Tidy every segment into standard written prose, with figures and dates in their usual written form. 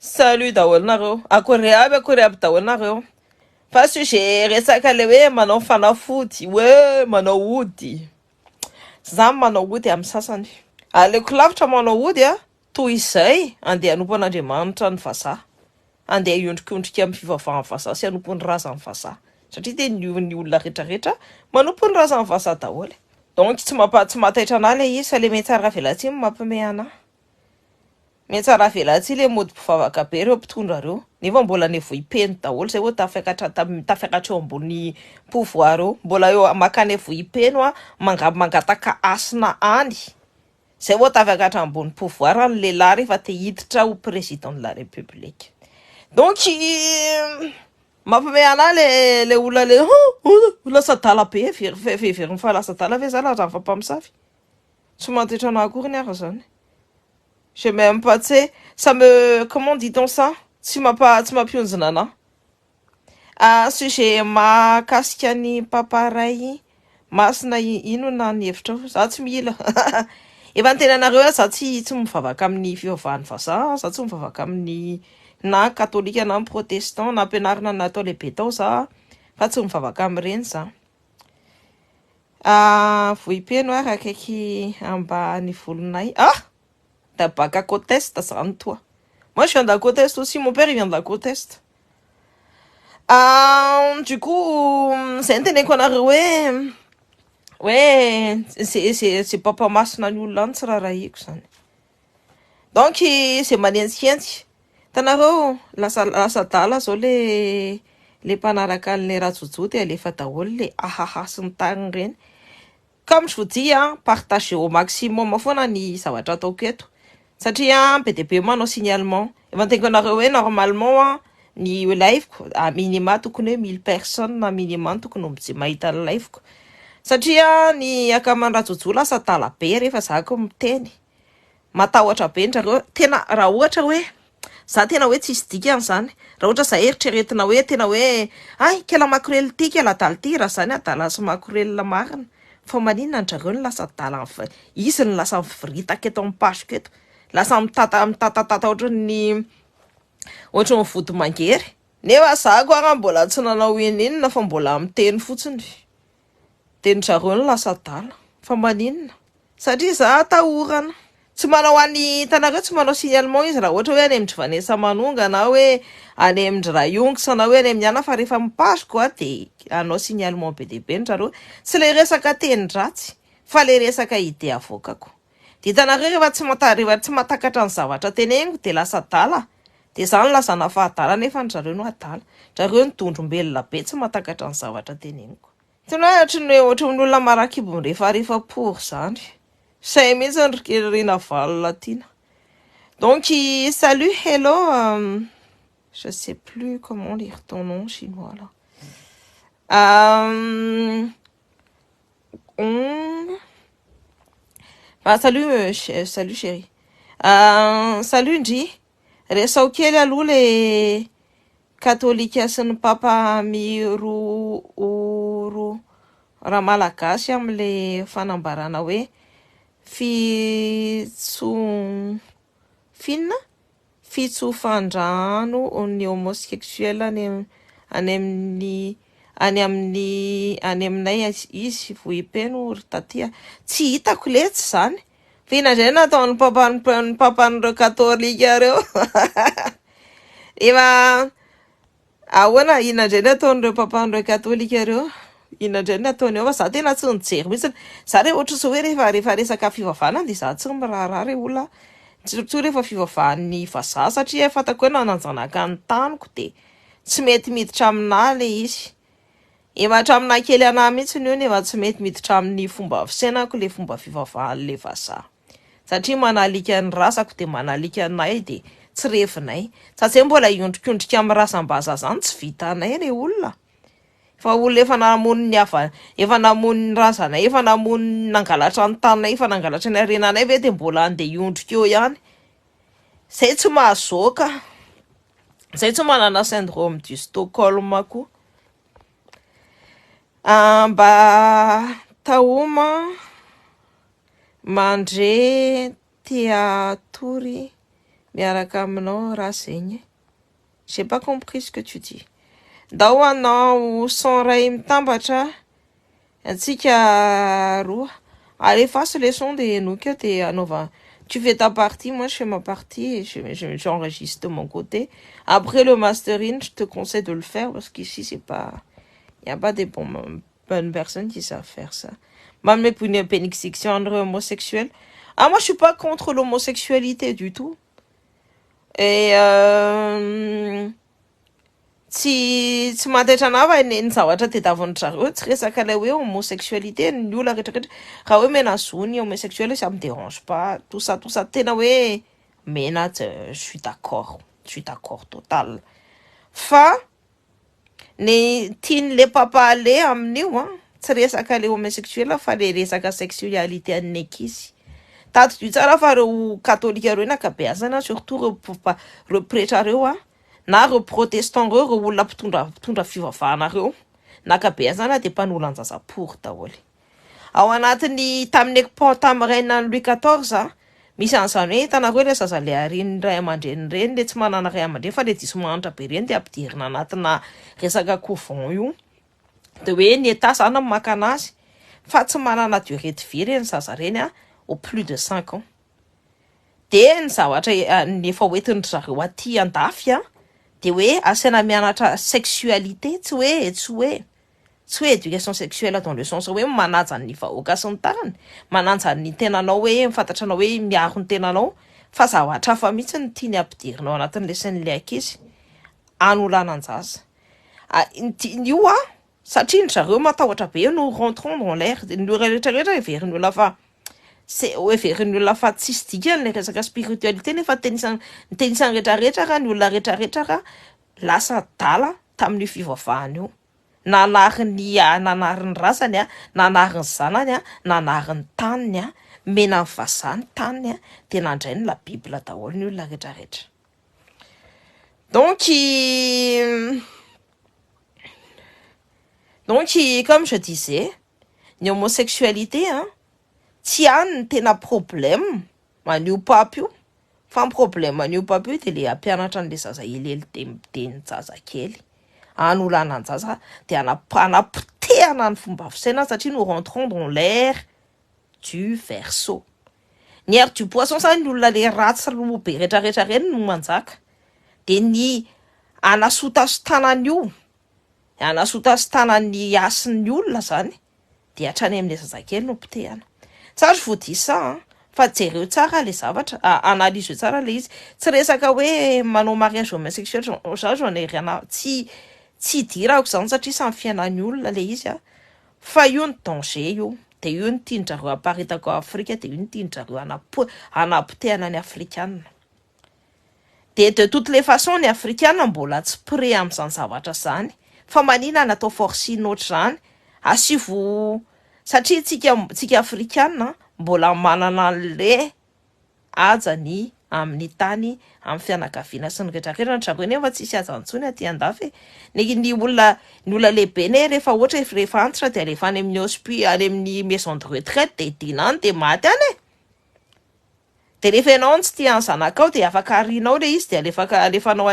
Salut daholo akory aby daholo nareo. Fa sujet resaka le hoe manao fanafody, hoe manao ody. Za manao ody amin'ny sasany. Aleko lavitra manao ody toy izay andeha hanompon'Andriamanitra ny vazaha. Andeha hiondrikondrika amin'ny fivavahany vazaha sy hanompo ny razan'ny vazaha. Satria dia ny olona rehetrarehetra manompo ny razan'ny vazaha daholo. Donc tsy mataitra anahy le izy fa le mety tsara velatsiny mampiomehy anahy. Mety tsara velatsy le mody mpivavaka be ireo mpitondra reo. Nefa mbola ny vohipeno daholo zay hoe tafiakatra eo ambony pouvoir eo. Mbola eo makany vohipeno mangataka asina any. Zay vao tafiakatra ambony pouvoir ny lehilahy rehefa te hiditra ho président de la république. Donc mampiomehy anahy le olona le lasa dala be very fa lasa dala ve zany raha fampamosavy. Tsy mantaitra anahy akory ny ara zany. Je m'aime pas, tu sais, ça me... Comment dit-on ça? Tu m'as pionzina anahy. Sujet mahakasika ny paparay masina ino na ny hevitra za tsy mila. Efa nitenanareo za tsy mivavaka amin'ny fivavahan'ny vazaha, za tsy mivavaka amin'ny na katolika na protestant na ampianarina natao lehibe tao za, fa tsy mivavaka amin'ireny za. Vohipeno ary akaiky ambany volonay. Bac à côte est, zany toa. Moi, je viens de la côte est aussi. Mon père, il vient de la côte est. Du coup, c'est un tenez qu'on a roué. Ouais, c'est papa masina ny olona any tsy raharaiko zany. Donc, c'est manenty fienty. Tanareo, lasa dala zao le mpanaraka an'le rajojody alefa daholo le ahaha sy ny tagny reny. Comme je vous dis, partagez au maximum foana ny zavatra ataoko eto. Satria be dia be manao signalement. Efa nteniko anareo hoe normalement ny live-ko minima tokony hoe 1000 personnes na minima tokony ho mahita ny live-ko. Satria ny akaman'ny rajojo lasa dala be rehefa zako miteny. Matahotra be ndrareo. Tena raha ohatra hoe za tena hoe tsisy dikany zany. Raha ohatra za eritreretina hoe tena hoe ay kela makorel ty kela dala ty raha zany adala sy makorel marina. Fa maninona ndrareo ny lasa dala izy ny lasa mivoritaka eto amin'ny page eto. Lasa mitatata ohatran'ny vody mangery. Nefa za koa mbola tsy nanao inona fa mbola miteny fotsiny. Tenin-jareo ny lasa dala. Fa maninona? Satria za atahorana. Tsy manao any tanareo tsy manao signalement izy raha ohatra hoe any amin'ny Vanessa Manonga na hoe any amin'ny Rayongo na hoe any amin'ny ana fa rehefa mipage koa dia anao signalement be dia be ndrareo. Tsy le resaka teny ratsy fa le resaka ide avokako. Dia tanareo rehefa tsy matakatra ny zavatra teneniko dia lasa dala. Dia zany lasa nafahadala nefa ndrareo no adala. Ndrareo ny tondrombelona be tsy matakatra ny zavatra teneniko. Tena ohatran'ny olona marakibo rehefa pour zany. Say mihitsy ny rina valona tiana. Donc salut, hello. Je sais plus comment lire ton nom chinois là. Salut chérie. Salut Ndry. Resao kely aloha le katolika sy ny papa miro raha malagasy amin'le fanambarana hoe fitsofandrano ny homosexuel any aminay izy vohipeno tatia. Tsy hitako letsy zany. Fa inandray nataon'ny papan'ireo katolika reo. Efa ahoana inandray nataon'ireo papan'ireo katolika reo. Inandray nataony eo fa za tena tsy nijery mihitsy. Za rehefa ohatra hoe rehefa resaka fivavahana dia za tsy miraharaha olona. Surtout rehefa fivavahan'ny vazaha satria fatako hoe nananjanaka ny taniko dia tsy mety miditra aminahy le izy. Efa hatraminay kely anahy mihitsy io nefa tsy mety miditra amin'ny fomba fisainako le fomba fivavahan'le vazaha. Satria manalika ny rasako dia manalika anay dia tsy revinay. Satria mbola iondrikondrika amin'ny rasambaza zany tsy vitanay le olona. Fa olona efa namon'ny razanay, efa namon'ny nangalatra ny tananay, efa nangalatra ny arenanay ve dia mbola andeha iondrika eo ihany. Zay tsy mahazoaka. Zay tsy manana syndrome du Stockholm koa. Mba tahoma mandre teatory miaraka aminao raha zegny. J'ai pas compris ce que tu dis. Ndao anao son ray mitambatra antsika roa. Allez, fasse les sons de Nokia et Nova. Tu fais ta partie, moi je fais ma partie et j'enregistre de mon côté. Après le mastering, je te conseille de le faire parce qu'ici c'est pas, il n'y a pas des bonnes personnes qui savent faire ça. Même pour une pénixiction entre homosexuels. Ah, moi je suis pas contre l'homosexualité du tout. Et tsy mantaitra anava ny zavatra tedavon'ny zareo tsy resaka ilay hoe homosexualité ny olona rehetrarehetra raha hoe mena zony homosexuel ça me dérange pas tout ça tena hoe mena je suis d'accord total fa ny tian'le papaale amin'io tsy resaka le homosexuel fa le resaka sexualité an'ny ankizy tato dio tsara fa reo katolika reo nakabeazana surtout reo pretra reo na reo protestant reo olona mpitondra fivavahana reo nakabeazana de mpanoloanjazapory daholo ao anatiny tamin'ny ekipan tamin'ny Louis XIV misy an'izany hoe hitanareo le zaza le ariny ray aman-dreny reny le tsy manana ray aman-dreny fa le diso manitra be reny de ampidirina anatina resaka couvent io de hoe ny état zany maka anazy fa tsy manana durée de vie reny zaza reny au plus de 5 ans de ny zavatra nefa hoentiny zareo aty andafy de hoe asaina mianatra sexualité tsy hoe éducation sexuelle dans le sens hoe manaja ny vahoaka sy ny tarany mananja ny tenanao hoe mifantatranao hoe miaro ny tenanao fa zavatra hafa mihitsy ny tiany ampidirinao anatin'le sain'le ankizy anolananjaza io satria ny zareo matahotra be no rentrons dans l'air ny rehetrarehetra everiny olona fa everiny olona fa tsisy dikany le resaka spiritualité nefa tenisany rehetrarehetra raha ny olona rehetrarehetra raha lasa dala tamin'ny fivavahana io nanariny razany nanariny zanany nanariny taniny mena vazany taniny de nandrainy la Bible daholo ny olona rehetrarehetra donc comme je disais ny homosexualité tsy any ny tena problème manio papo io fa ny problème manio papo io de le ampianatra an'le zaza elely de ny zazakely anolanan-jaza de anapotehana ny fomba fisaina satria nous rentrons dans l'ère du verseau ny ère du poisson zany ny olona le ratsy lobe rehetrarehetra reny no manjaka de ny anasotasotanany io anasotasotanany asin'ny olona zany de hatrany amin'le zazakely no potehana tsara je vous dis ça fa jereo tsara le zavatra analyse tsara le izy tsy resaka hoe manao mariage homosexuel j'en ai rien tsy dirako zany satria samy fiainan'ny olona le izy fa io ny danger io de io ny tianjareo aparitako Afrika de io ny tianjareo anapotehana ny afrikanina de toutes les façons ny afrikanina mbola tsy prêt amin'izany zavatra zany fa manina natao forcine oatra zany asivo satria tsika afrikanina mbola manana le ajany amin'ny tany amin'ny fianakaviana sy ny rehetrarehetra ny nefa tsisy ajantsony aty andafy ny olona lehibe ne rehefa ohatra rehefa antitra de alefa any amin'ny hospice any amin'ny maison de retraite de dinany de maty any de rehefa ianao tsy tia ny zanakao de afaka arinao le izy de alefanao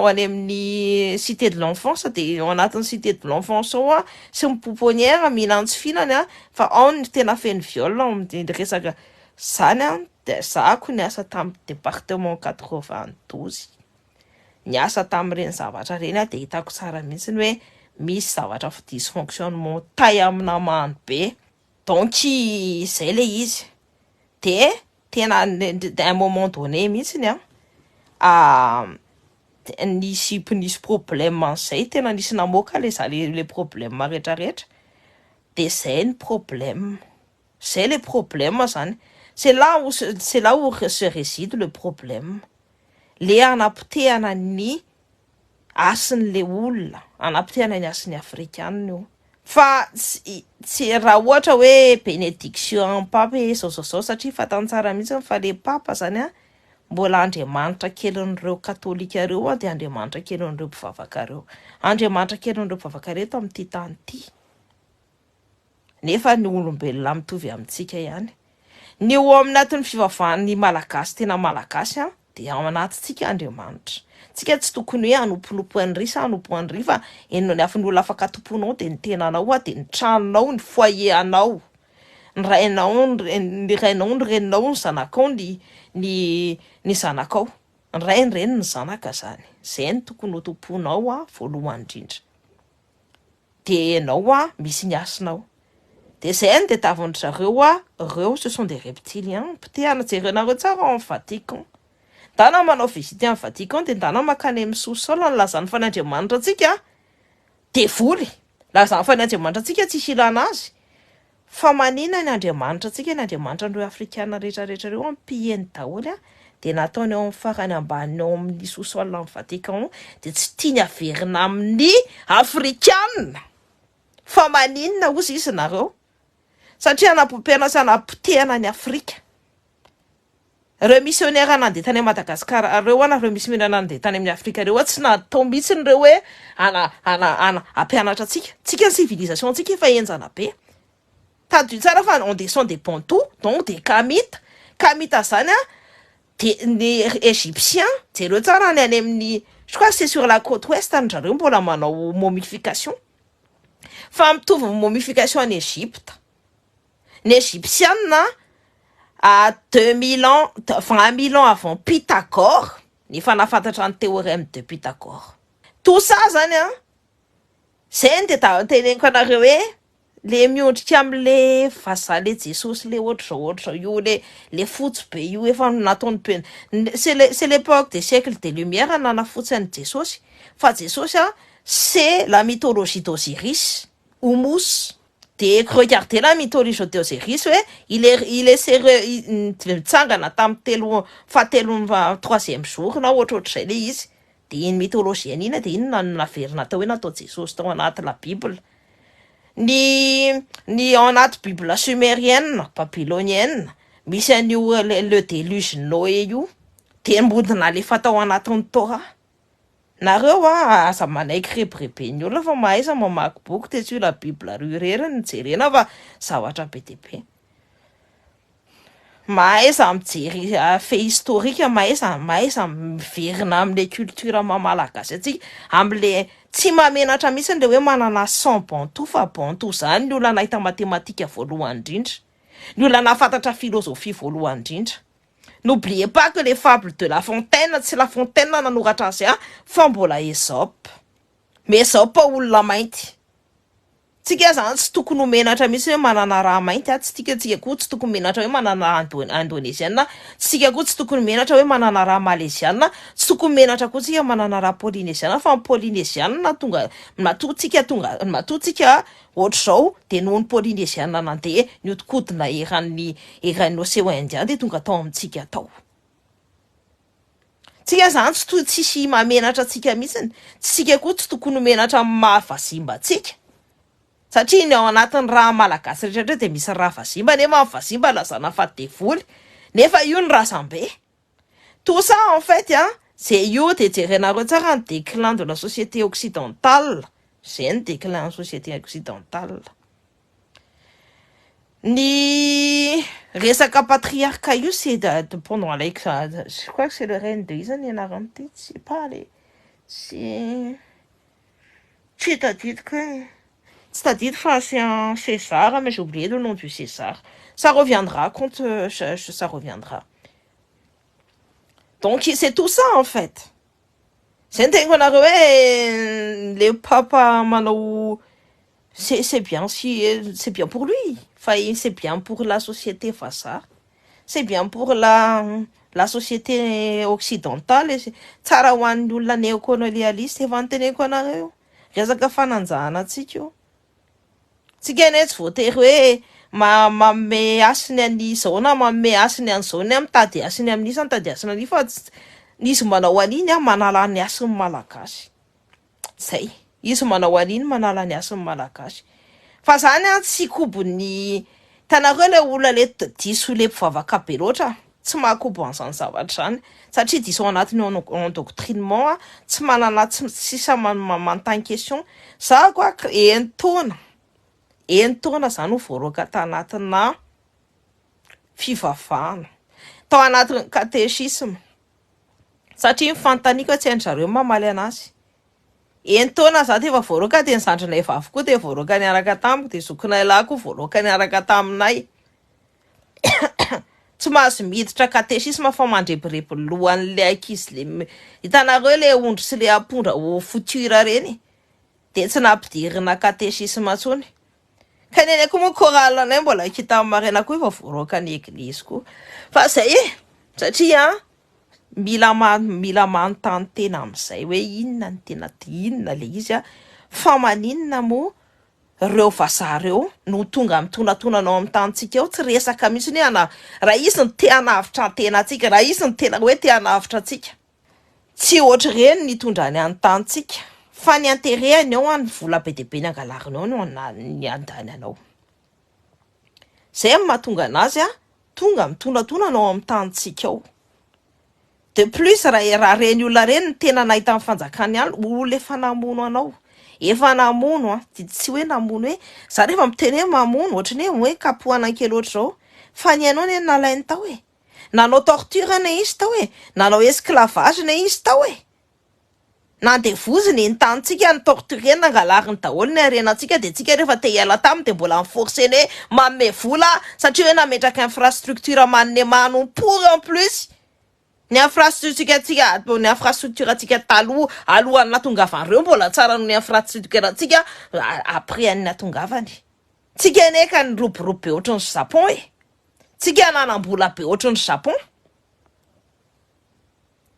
any amin'ny cité de l'enfance de ao anatin'ny cité de l'enfance ao sy mipoponière mihinantsy fihinany fa ao ny tena feny viol resaka zany de zako ny asa tamin'ny département 92 ny asa tamin'ireny zavatra reny de hitako tsara mihitsy ny hoe misy zavatra dysfonctionnement tay amina many be donc zay le izy de tena un moment donné mihitsy nisy problème an'izay tena nisy namoaka le problème rehetrarehetra de zay ny problème zay le problème zany c'est là où se réside le problème le anapotehana ny asin'le olona anapotehana ny asin'ny afrikanina io fa tsy raha ohatra hoe bénédiction pape zao satria fatany tsara mihitsy fa le papa zany mbola andriamanitra kelin'ireo katolika reo de andriamanitra kelin'ireo mpivavaka reo andriamanitra kelin'ireo mpivavaka reo amin'ity tany ity nefa ny olombelona mitovy amintsika ihany Ny eo aminatin'ny fivavahan'ny malagasy tena malagasy dia ao anatintsika Andriamanitra. Tsika tsy tokony hoe hanomponompo an'ry sa hanompo an'ry fa enony afin'ny olona afaka tomponao dia ny tenanao dia ny tranonao, ny foyer-anao, ny rainao, ny rainao, ny reninao, ny zanakao, ny zanakao, ny ray, ny reny, ny zanaka zany. Zay ny tokony ho tomponao voalohany indrindra. De ianao misy ny asinao. De zay ny tadiavin'ny zareo ireo ce sont des reptiliens. Potehana jerenareo tsara ao amin'ny Vatican. Ndana manao visite amin'ny Vatican de ndana makany amin'ny sous-sol nilazany fa ny Andriamanitra antsika de voly. Lazany fa ny Andriamanitra antsika tsisy ilana azy. Fa manina ny Andriamanitra antsika, ny Andriamanitra an'ireo Afrikana rehetrarehetra reo ampiheny daholo de nataony ao amin'ny farany ambany ao amin'ny sous-sol amin'ny Vatican de tsy tiany averina amin'ny Afrikana. Fa maninona ozy izy nareo? Satria anapompiana sy anapotehana ny Afrika. Ireo missionnaire nandeha tany Madagasikara ireo ireo missionnaire nandeha tany amin'ny Afrika ireo tsy natao mihitsy ireo hoe ampianatra antsika. Tsika ny civilisation antsika efa enjana be. Tadio tsara fa on descend des Bantous, donc des Kamites. Kamita zany de ny Égyptiens, jereo tsara ny any amin'ny je crois c'est sur la côte ouest an-jareo mbola manao momification. Fa mitovy momification en Égypte. Ny Égyptienne à 2000 ans, 20 000 ans avant Pythagore, ny fanafantatra ny théorème de Pythagore. Tout ça zany zay de teneniko anareo hoe le miondrika am'le vazaha Jesosy le ohatr' io le fotsy be io efa nataony be. C'est l'époque des siècles des lumières nanafotsany Jesosy. Fa Jesosy c'est la mythologie d'Osiris, Oumus. De regardez la mythologie d'Osiris, il est mitsangana tamin'ny troisième jour na ohatrohatr'izay le izy. De iny mythologie iny de iny naverina tao hoe natao Jesosy tao anaty la Bible. Ny ao anaty Bible sumérienne, babylonienne, misy an'io le déluge Noé io, de mbodina alefa tao anatin'ny Torah. Nareo aza manaiky rebrebe ny olona fa mahaiza mamaky boky de tsy la Bible rureriny jerena fa zavatra be de be. Mahaiza mijery fait historique, mahaiza miverina am'le culture malagasy atsika, am'le tsy mamenatra mihitsy le hoe manana 100 Bantous fa Bantou zany ny olona nahita matematika voalohany indrindra, ny olona nahafantatra philosophie voalohany indrindra. N'oubliez pas que les fables de La Fontaine, c'est La Fontaine nanoratra azy fa mbola Ésope. Mais Ésope olona mainty. Tsika zany tsy tokony ho menatra mihitsy hoe manana raha mainty tsika koa tsy tokony menatra hoe manana indonésienne, tsika koa tsy tokony menatra hoe manana raha malaisienne, tsy tokony menatra koa tsika manana raha polynésienne fa polynésienne matotsika ohatr'izao de noho ny polynésienne nandeha niodikodina eran'ny océan Indien de tonga tao amintsika tao. Tsika zany tsy tsisy mamenatra tsika mihitsy, tsika koa tsy tokony menatra amin'ny mahavazimba tsika. Satria ny ao anatin'ny raha malagasy rehetra de misy raha vazimba, nefa amin'ny vazimba lazana fa devoly, nefa io ny razambe. Tout ça en fait c'est io de jerenareo tsara ny déclin de la société occidentale. C'est un déclin en société occidentale. Ni resaka patriarcat io c'est pendant je crois que c'est le règne de Isani Naranti, c'est pas les c'est-à-dire c'est un César, mais j'ai oublié le nom du César. Ça reviendra quand ça reviendra. Donc c'est tout ça en fait. C'est les papas Mano, c'est bien c'est bien pour lui. Enfin, c'est bien pour la société face. C'est bien pour la société occidentale. Tsara ho an'ny olona néocolonialiste efa anteneko anareo. Resaka fananjahana antsika io. Tsika ne tsy voatery hoe manome asiny an'izao na manome asiny an'izao ny mitady asiny amin'isa mitady asiny an'io fa izy manao an'iny manala ny asiny malagasy. Zay, izy manao an'iny manala ny asiny malagasy. Fa zany tsy kobony tanareo le olona le diso le mpivavaka be loatra, tsy mahakobo an'izany zavatra zany, satria diso ao anatiny endoctrinement tsy manana tsy manontany question. Za quoi enitaona zany ho voaroaka tanatina fivavahana tao anatin'ny catéchisme satria mifantaniko tsy hain'zareo mamaly anazy. Entona za ty efa voaroaka de nizandrinay vavy koa de voaroaka niaraka tamiko de zokinay lahy koa voaroaka niaraka taminay. Tsy mahazo miditra catéchisme fa mandrebireby lohan'le ankizy le hitanareo le ondry sy le ampondra ho futura reny de tsy nampidirina catéchisme atsony. Kanene koa moa chorale anay mbola kita marina koa efa voaroaka ny église koa. Fa zay satria mila manontany tena am'izay hoe inona ny tena inona le izy fa maninona mo reo vasareo no tonga mitonanao amin'ny tantsika eo tsy resaka mihitsy ny raha izy ny te hanavitra tena atsika raha izy ny tena hoe te hanavitra atsika tsy ohatry reny nitondra ny an-tantsika fa ny anterehany eo any vola be deabe ny angalarina eo ny andany anao zay mahatonga anazy tonga mitonanao amin'ny tantsika eo. De plus raha reny olona reny ny tena nahita amin'ny fanjakany any olona efa namono anao efa namono tsy hoe namono hoe za rehefa miteny hoe mamono ohatrany hoe kapohana kely ohatry zao fa ny anao ny nalainy tao hoe nanao torture ne izy tao hoe nanao esclavage ne izy tao hoe nandevoziny ny tantsika ny torture nangalariny daholo ny arenantsika de tsika rehefa te hiala taminy de mbola miforceny hoe manome vola satria hoe nametraka infrastructure manne manompour en plus ny infrastructure tsika taloha alohan'ny natongavan'ireo mbola tsara no ny infrastructure tsika après ny natongavany. Tsika neka ny roborobo be ohatran'ny Japon tsika nanambola be ohatran'ny Japon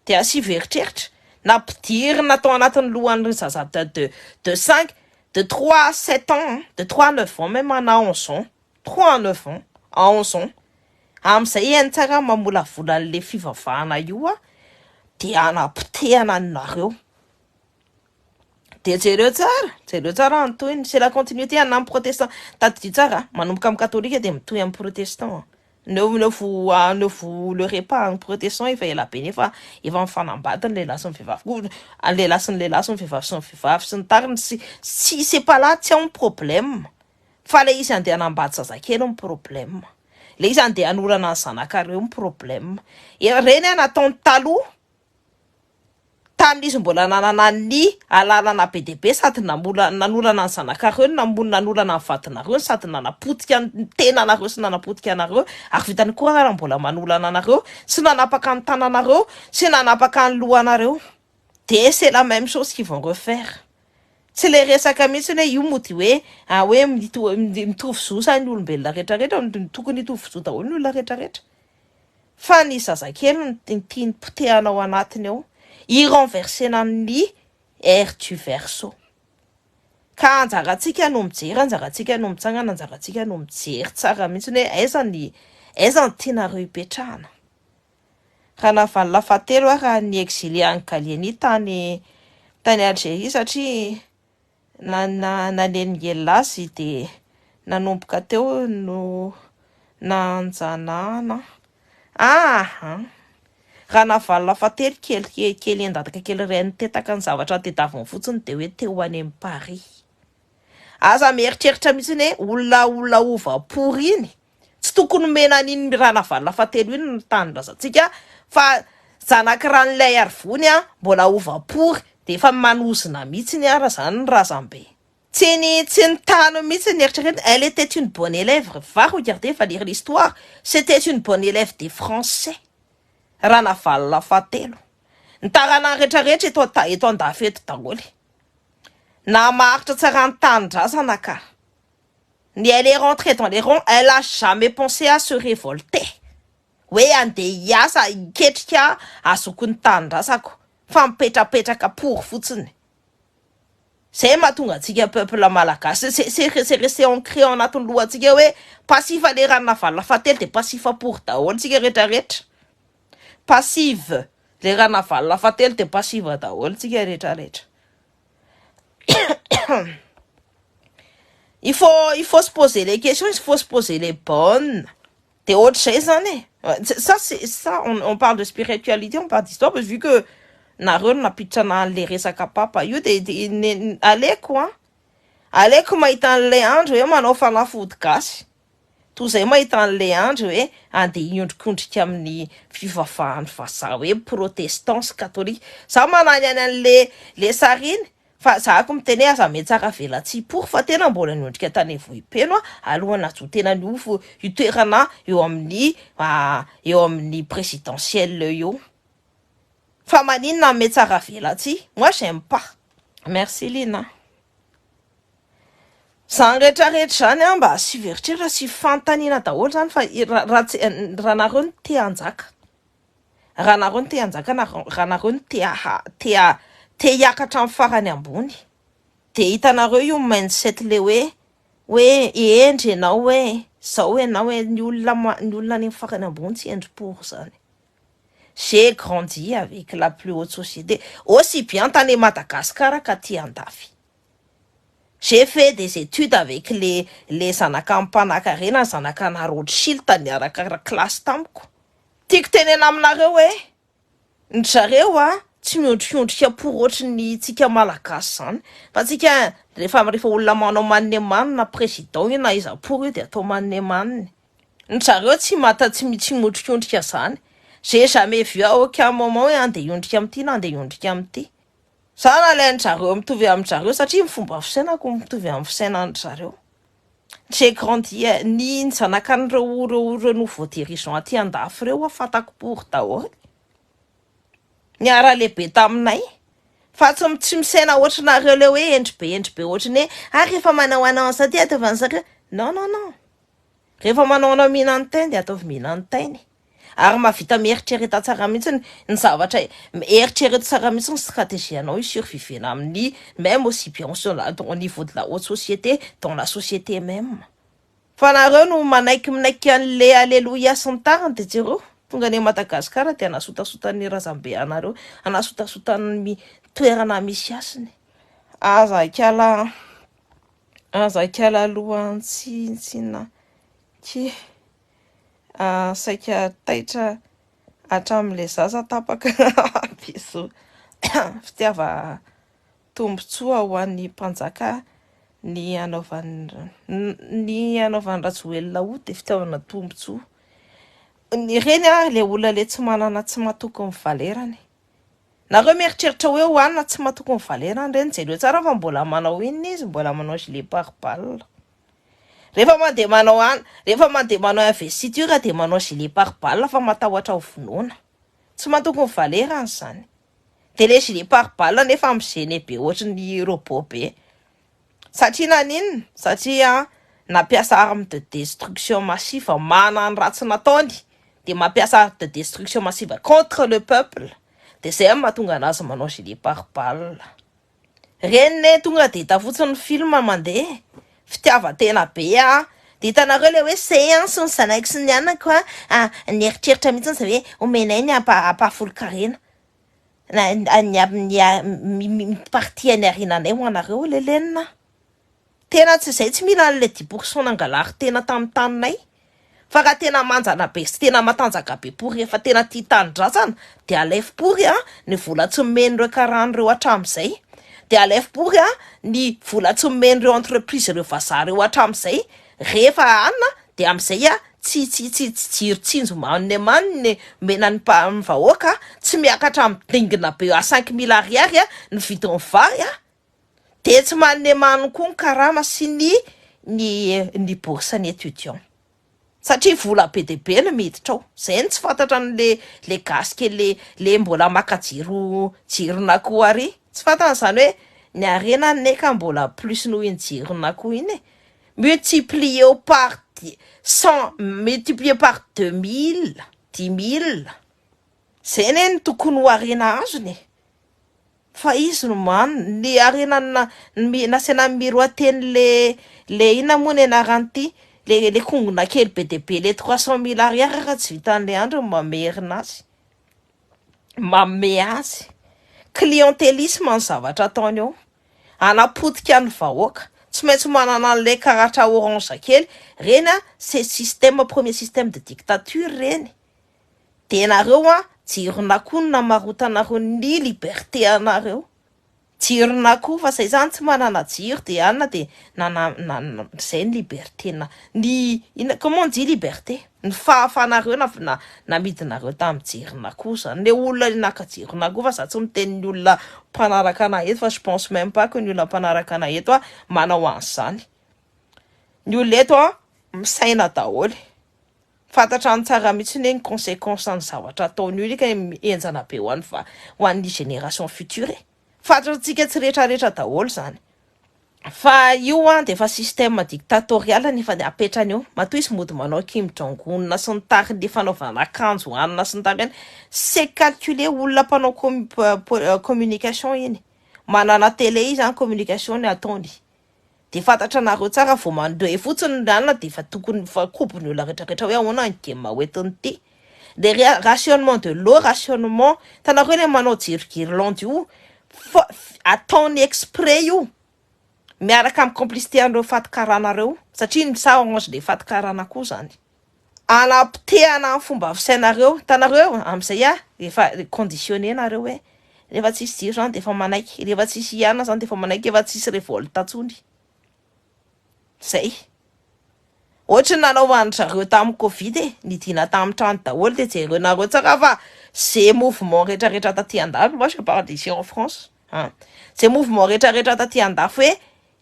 de asivy eritreritra nampidirina tao anatin'ny lohan'ny zaza de 5 de 3 à 7 ans de 3 à 9 ans même à 11 ans 3 à 9 ans à 11 ans am'izay any tsara mamola volan'le fivavahana io de anapitehana anareo de jereo tsara antoiny c'est la continuité amin'ny protestant tadidio tsara manomboka amin'ny katolika de mitohy amin'ny protestant ne vous leurrez pas en protestant efa ela be nefa efa mifanambady ny lehilahy sy ny vehivavy lehilahy sy ny lehilahy sy ny vehivavy sy ny vehivavy sy ny tariny si c'est pas là tsy ao problème fa le izy andeha anambady zazakely ny problème le izy andeha anorana ny zanakareo ny problème reny nataony taloha tamin'izy mbola nanana ny alalana be deabe sady nanolana ny zanakareo nanolana ny vadinareo sady nanapotika ny tenanareo sy nanapotika anareo ary vitany koa raha mbola manolana anareo sy nanapaka ny tananareo sy nanapaka ny lohanareo de c'est la même chose qu'ils vont refaire. Tsy le resaka mihitsy hoe io mody hoe mitovy zo sa ny olombelona rehetrarehetra tokony hitovy zo daholo ny olona rehetrarehetra fa ny zazakely ny tiany potehanao anatiny eo irenversena ny air du verso ka anjaratsika no mijery anjaratsika no mitsangana anjaratsika no mijery tsara mihitsy hoe aiza ny tianareo hipetrahana raha navalina lafatelo raha ny exilé any Galieni tany Algérie satria naneningelazy de nanomboka teo no nanjanahana raha navalina fately kely endataka kely reny tetaka ny zavatra tedaviny fotsiny de hoe teo any amin'ny Paris aza mieritreritra mihitsy hoe olona ovapory iny tsy tokony mena an'iny raha navalina fatelo iny ny tanindrazantsika fa zanak'ran'ilay arivony mbola ovapory de efa manozina mihitsy ny raha zany ny razambe tsy ny tany mihitsy ny eritreritra elle était une bonne élève va regarder va lire l'histoire c'était une bonne élève des français raha navalina fatelo ny tarana rehetrarehetra eto andafeto daholo namaritra tsara ny tanindrazana ka ni elle est rentrée dans les rangs elle a jamais pensé à se révolter hoe andeha hiasa iketrika azoko ny tanindrazako fa mipetrapetraka pour fotsiny zay mahatonga antsika peuple malagasy c'est resté ancré anatin'ny lohantsika hoe passive le raha navalina fatelo de passive pour daholo tsika rehetrarehetra passive le raha navalina fatelo de passive daholo tsika rehetrarehetra. il faut se poser les questions, il faut se poser les bonnes de autre chose ça on parle de spiritualité, on parle d'histoire parce que vu que nareo napitana le resaka papa io de aleko mahita an'ilay andro hoe manao fanafody gasy toy izay mahita an'le andro hoe andeha iondrikondrika amin'ny fivavahany vazaha hoe protestance katolika za manany any an'le sary iny fa zahako miteny hoe aza mety tsara velatsipory fa tena mbola niondrika tany Vohipeno alohana ajo tena niofo itoerana eo amin'ny présidentielle eo fa maninona mety tsara velatsy moi j'aime pas. Merci Lina. Zany rehetrarehetra zany mba asy veritreritra sy fantaniana daholo zany fa raha nareo no te hanjaka raha nareo no te hanjaka raha nareo no te hiakatra amin'ny farany ambony de hitanareo io mindset le hoe endry ianao hoe zao ianao hoe ny olona ny farany ambony tsy endry pour zany. J'ai grandi avec la plus haute société aussi bien tany Madagascar ka ty andafy. J'ai fait des études avec les zanaka mpanankarena zanaka Rothschild tany araka classe tamiko. Tiako tenena aminareo hoe ny zareo tsy miondrikondrika pour ohatry tsika malagasy zany fa tsika rehefa olona manao manne manina président io na iza pour io de atao manne manina. Ny zareo tsy miondrikondrika zany. J'ai jamais vu aucun moment hoe andeha iondrika am'ty na andeha iondrika am'ty. Za nalainy zareo mitovy amin'ny zareo satria ny fomba fisainako mitovy amin'ny fisainany zareo. J'ai grandi ny zanakan'ireo nouveau dirigeant aty andafy reo fantako pour daholo. Niara lehibe taminay fa tsy misaina ohatry nareo le hoe endry be ohatry ny rehefa manao an'asa ty ataovany zareo. Non. Rehefa manao mihinan-tainy de ataovy mihinan-tainy. Ary mahavita mieritrereta tsara mihitsy ny zavatra eritrereta tsara mihitsy ny stratégianao survivena amin'ny même aussi bien au niveau de la haute société dans la société même. Fa nareo no manaiky an'le alléluia sy ny tariny de jereo tonga any Madagascar de anasotasotan'ny razambe anareo anasotasotan'ny toerana misy asiny. Azakala aloha tsintsina ki saika taitra hatramin'le zaza tapaka biso fitiava tombotsoa ho an'ny mpanjaka ny anaovany rajoelona ho de fitiavana tombotsoa ny reny le olona le tsy manana tsy matoko ny valerany. Nareo mieritreritra hoe hoanina tsy matoko ny valerany reny jereo tsara fa mbola manao inona izy mbola manao gilet pare-balle. Rehefa mandeha manao investiture de manao gilet pare-balle fa matahotra ho vonoana. Tsy matoko ny valerany zany. De le gilet pare-balle nefa am'gene be ohatry ny robot be. Satria naninona? Satria nampiasa arme de destruction massive mana ny ratsy nataony de mampiasa arme de destruction massive contre le peuple. De zay mahatonga anazy manao gilet pare-balle. Reny tonga de hita fotsiny film mandeha fitiavatena be de hitanareo le hoe séance ny zanaiky sy ny anako nieritreritra mihitsy za hoe omenay ny ampahafolo-karena ny partie any arinanay ho anareo lelenina. Tena tsy zay tsy mila an'le 10% nangalary tena tamin'ny taninay fa raha tena manjana be sy tena matanjaka be pour rehefa tena tia tanindrazana de alefo pour ny vola tsy men'ireo karahan'ireo hatramin'izay de alefo pour ny vola tsy men'ireo entreprise ireo vazaha reo hatramin'izay rehefa anina de am'izay tsy jirotsinjo manne menany vahoaka tsy miakatra midingina be à 5 000 ariary ny vidin'ny vary de tsy manne koa ny karama sy ny boursan'ny étudiant satria vola be de be no miditra ao. Zay ny tsy fantatra le gasike le mbola maka jirona koa ary tsy fantana zany hoe ny arena neka mbola plus noho iny jirona koa iny multiplié par 100 multiplié par 2000 10 000 zay ny tokony ho arena azony fa izy no ny arena nasena miroateny le ina moa ny anaran'ity le kongona kely be de be le 300 000 ariary raha tsy vitan'le andro mamerina azy clientélisme ny zavatra ataony ao anapotika ny vahoaka tsy maintsy manana an'le karatra orange kely reny c'est premier système de dictature reny de nareo jirona koa ny namarotanareo ny liberté anareo Jirona koa fa zay zany tsy manana jiro de anona de zay ny liberté comment on dit liberté ny fahafanareo namidinareo tamin'ny jirona zany le olona naka jirona fa za tsy miteny ny olona mpanaraka anahy eto fa je pense même pas que ny olona mpanaraka anahy eto manao an'izany. Ny olona eto misaina daholo, fantatra ny tsara mihitsy ny conséquence ny zavatra ataony io ka enjana be ho an'ny génération future. Fantatsika tsy rehetrarehetra daholo zany. Fa io de fa système dictatorial nefa apetrany eo. Matoa izy mody manao Kim Jong-un sy ny tariny le fanaovana akanjo hanina sy ny tariny. C'est calculé olona mpanao communication iny. Manana télé izy communication ny ataony. De fantatra nareo tsara vao mandoe fotsiny ndanina de fa tokony fa kopony olona rehetrarehetra hoe ahoana ny game hoentiny ty. Le rationnement de l'eau, rationnement, tanareo le manao jiro-guirlande io ataony exprès io. Miaraka amin'ny complicité an'ireo fatikaranareo satria ny saonge le fatikarana koa zany. Anapitehana amin'ny fomba fisainareo, tanareo amin'izay efa conditionné nareo hoe rehefa tsisy jiro zany de efa manaiky, rehefa tsisy iana zany de efa manaiky, efa tsisy révolte atsony. Zay. Ohatry nanaovany zareo tamin'ny Covid nidina tamin'ny trano daholo de jereo nareo tsara fa c'est mouvement rehetrarehetra taty andafy, moi je parle ici en France. C'est mouvement rehetrarehetra taty andafy hoe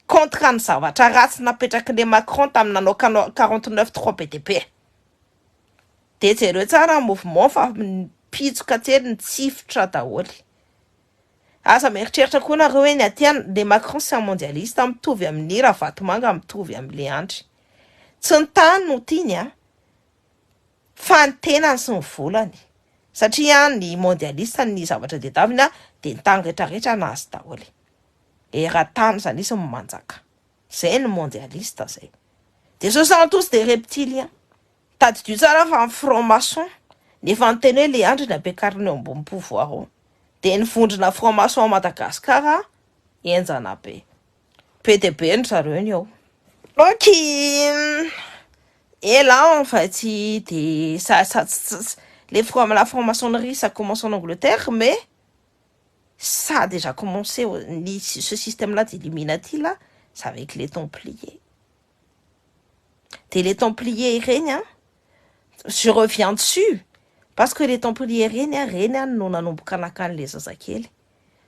contre ny zavatra ratsy napetraky le Macron tamin'ny nanao 49.3 BDP. De jereo tsara mouvement fa pitsoka tsely ny tsifotra daholo. Asa mieritreritra koa nareo hoe ny atiany le Macron c'est un mondialiste mitovy amin'ny Ravatomanga mitovy amin'ny Andry. Tsy ny tany no tiany fa ny tenany sy ny volany. Satria ny mondialiste ny zavatra dedavina de ny tany rehetrarehetra nazy daholo. Era-tany zany izy manjaka. Zay ny mondialiste zay. De ce sont tous des reptiliens. Tadidio tsara fa ny franc-maçon nefa ny teny hoe le Andry nabekariny eo ambony pouvoir. De ny vondrona franc-maçon à Madagascar enjana be. PDB ny zareo ny ao. Donc, et là, en fait, la franc-maçonnerie, ça commence en Angleterre, mais ça a déjà commencé, ce système-là d'Illuminati, là, c'est avec les Templiers. Et les Templiers règnent, je reviens dessus, parce que les Templiers règnent, nous n'avons pas les Zazakeli.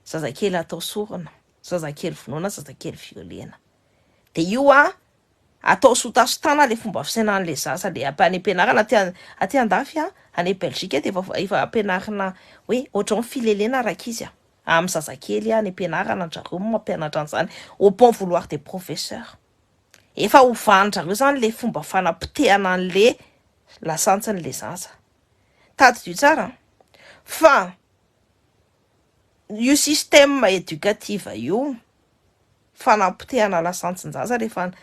Zazakeli atao sorana, Zazakeli vonoana, Zazakeli violena. De io atao sotasotana le fomba fisainan'le zaza le any ampianarana aty andafy any Belgique de efa ampianarana hoe ohatran'ny filelena rakizy amin'ny zazakely any ampianarana zareo mampianatra an'izany au bon vouloir des professeurs. Efa ovandrareo zany le fomba fanapitehana an'le lasantsyn'le zaza. Tadidio tsara fa io système éducatif io fanapitehana lasantsin-jaza rehefa ny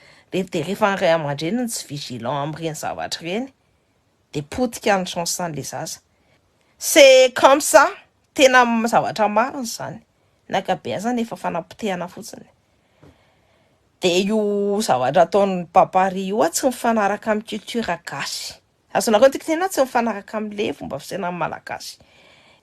ray aman-dreniny tsy vigilant amin'ireny zavatra ireny de potika ny chance an'le zaza. C'est comme ça, tena zavatra marina zany. Nakabeazany efa fanapitehana fotsiny. De io zavatra ataon'ny papary io tsy mifanaraka amin'ny culture gasy. Azonareo tena tsy mifanaraka amin'le fomba fisainan'ny malagasy.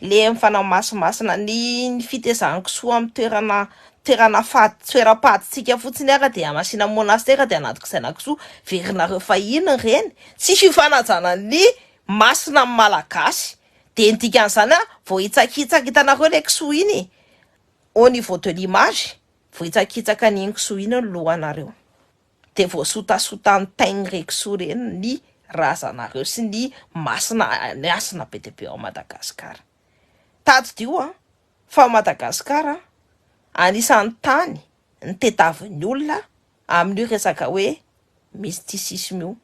Le mifanamasomasina ny fitezahana kisoa amin'ny toera-paditsika fotsiny ara de amasina monastera de anatik'izay nakisoa verinareo fahiny reny tsy fifanajana ny masina amin'ny malagasy de ny dikan'izany vao hitsakitsaka hitanareo le kisoa iny au niveau de l'image vao hitsakitsaka ny kisoa iny ny lohanareo de vao sotasotan'ny taigny re kisoa reny ny razanareo sy ny masina ny asina be de be ao Madagasikara. Tadidio fa Madagasikara anisan'ny tany ny tetavin'ny olona amin'io resaka hoe mysticisme io.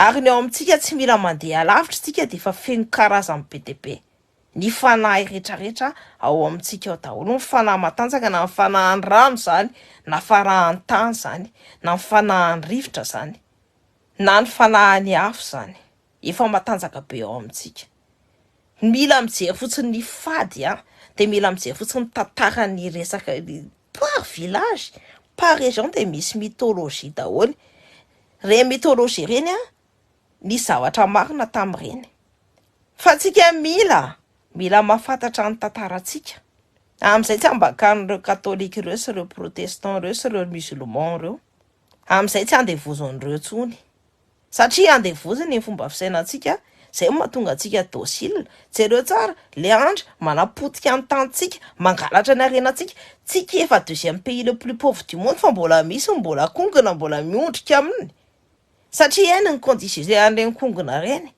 Ary ny ao amintsika tsy mila mandeha lavitra tsika de efa feno karazany be de be. Ny fanahy rehetrarehetra ao amintsika ao daholo, ny fanahy matanjaka na ny fanahy rano zany, na fanahy tany zany, na ny fanahy rivotra zany, na ny fanahy afo zany. Efa matanjaka be ao amintsika. Mila mijery fotsiny ny fady de mila mijery fotsiny ny tantarany resaka par village, par région de misy mythologie daholo. Re mythologie reny ny zavatra marina tamin'ireny. Fa tsika mila mahafantatra ny tantarantsika. Amin'izay tsy ambakan'ireo katolika ireo sy ireo protestant ireo sy ireo musulman ireo. Amin'izay tsy andevozon'ireo tsony. Satria andevozony ny fomba fisainantsika, zay mahatonga antsika docile. Jereo tsara, le andra manapotika ny tantsika, mangalatra ny arenantsika. Tsika efa deuxième pays le plus pauvre du monde fa mbola misy mbola kongona mbola miondrika aminy. Satria eny ny condition an'ireny kongona reny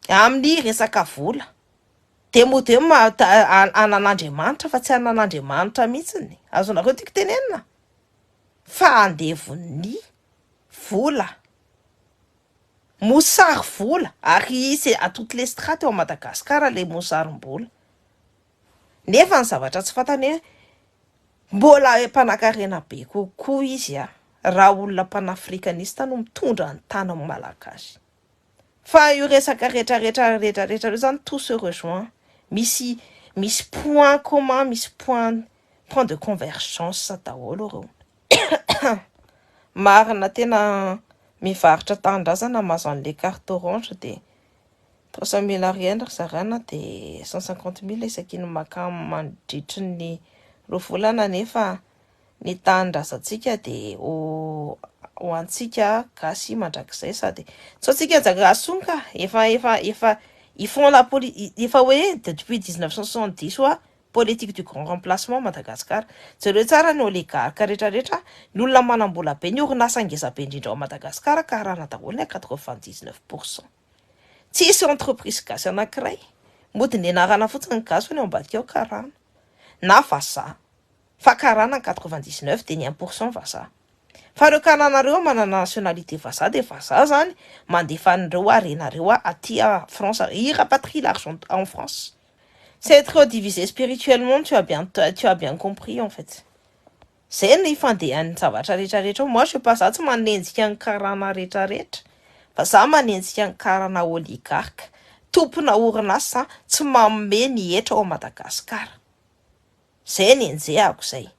amin'ny resaka vola. De mo de anan'Andriamanitra fa tsy anan'Andriamanitra mihitsiny. Azonareo tiako tenenina fa andevon'ny vola, mosary vola, ary c'est à toutes les strates eo à Madagascar le mosarim-bola. Nefa ny zavatra tsy fantany hoe mbola mpanankarena be kokoa izy raha olona panafrikanista no mitondra ny tany malagasy. Fa io resaka rehetrarehetra zany tout se rejoint. Misy point commun, misy point de convergence daholo reo. Marina tena mivarotra tanindrazana mahazo an'le carte orange de 300 000 ariary zarana de 150 000 isakiny makamy mandritry ny rovolana, nefa ny tanindrazantsika de ho antsika gasy mandrakizay sady tsontsika jagason ka efa ils font la efa hoe depuis 1970 oa politique du grand remplacement Madagascar. Jereo tsara ny oligarque rehetrarehetra, ny olona manambola be, ny orinasa ngeza be indrindra ao Madagascar karana daholo ny 99%. Tsisy entreprise gasy anankiray mody ny anarana fotsiny gasy ny ao ambadika ao karana na vazaha, fa karana 99 de ny 1% vazaha. Fa reo kananareo manana nationalité vazaha de vazaha zany mandefa an'ireo arenareo aty à France, ils rapatrient l'argent en France. C'est trop divisé spirituellement, tu as bien compris en fait. C'est ny fandehan'ny zavatra rehetrarehetra. Moi je pas ça tsy manenjika ny karana rehetrarehetra, fa za manenjika ny karana oligarque, tompona orinasa tsy manome ny hetra ao Madagasikara. Zay ny enjehako zay.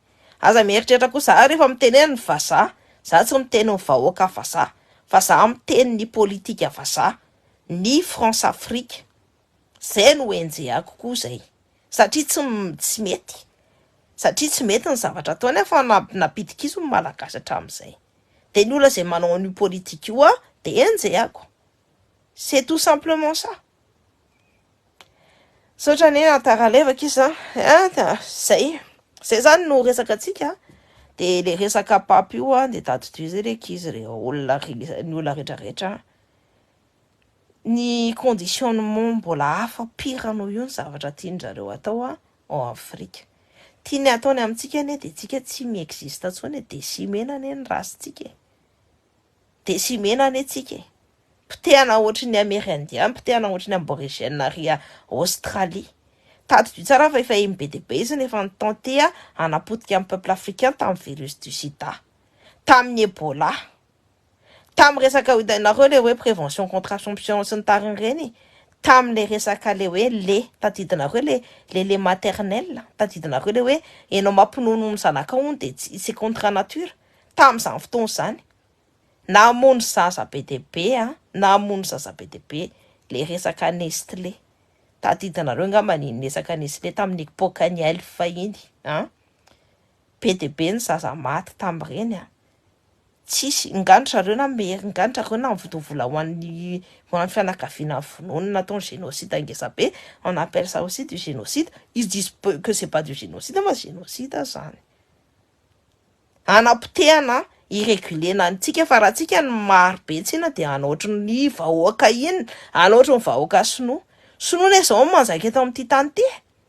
Aza mieritreritra koa za rehefa miteneny vazaha, za tsy miteny ny vahoaka vazaha, fa za miteny ny politika vazaha, ny France Afrique. Zay no enjehako koa zay. Satria tsy mety. Satria tsy mety ny zavatra ataony fa napitika izy ny malagasy hatramin'izay. De ny olona zay manao ny politika io de enjehako. C'est tout simplement ça. Sotra ny antaralevaka izy zay. Zay zany no resaka tsika. De le resaka papy io de tadidio reka izy reo olona ny olona rehetrarehetra. Ny conditionnement mbola hafa pire noho io ny zavatra tianjareo atao ao Afrika. Tiany ataony amintsika ane de tsika tsy miexiste tsony, de si mena ane ny rasintsika. De si mena ane tsika. Pitehana ohatry ny Amérindien, pitehana ohatry ny aborigène ary Australie. Tadidio tsara fa efa MBDB izy nefa nitente hanapotika amin'ny peuple africain tamin'ny virus du sida, tamin'ny Ebola, tamin'ny resaka hitanareo le hoe prévention contraception sy ny tariny reny, tamin'le resaka le hoe le tadidinareo le maternelle, tadidinareo le hoe enao mampinono ny zanaka hono de c'est contre nature. Tamin'izany fotoana zany namono zaza BDB na amono zaza BDB le resaka Nestlé. Tadidinareo nga maniny resaka Nestlé tamin'ny époque ny Elf fahiny BDB ny zaza maty tamin'ireny tsisy nganitra reo na mery nganitra reo na mivodovola ho an'ny fianakaviana vonoiny nataony génocide ngeza be. On appelle ça aussi du génocide. Ils disent que c'est pas du génocide, mais génocide zany. Anapotehana irégulena antsika fa raha tsika ny maro be tsina de anaotry ny vahoaka iny, anaotry ny vahoaka sinoa zao manjaka eto amin'ity tany ty.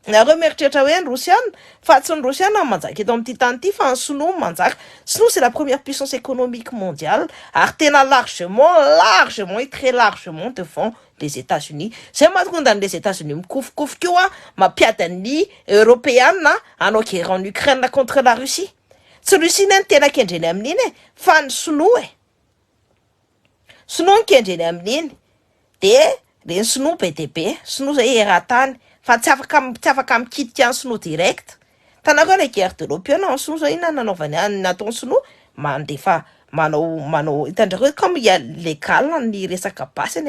Nareo mieritreritra hoe ny Rosiana, fa tsy ny Rosiana manjaka eto amin'ity tany ty fa ny Sinoa manjaka. Sinoa c'est la première puissance économique mondiale, ary tena largement et très largement devant les États-Unis. Zay mahatonga les États-Unis mikofikofoka io mampiady ny Européenne hanao guerre en Ukraine contre la Russie. Tsy Russie ny tena kendreny amin'iny fa ny Sinoa Sinoa ny kendreny amin'iny. De reny Sinoa BDB, Sinoa zay eran-tany, fa tsy afaka mikitika ny Sinoa direct. Tanareo le guerre de l'opium en Sinoa zao ina nanaovany nataony Sinoa mandefa manao hitandrareo comme il y a légal ny resaka basy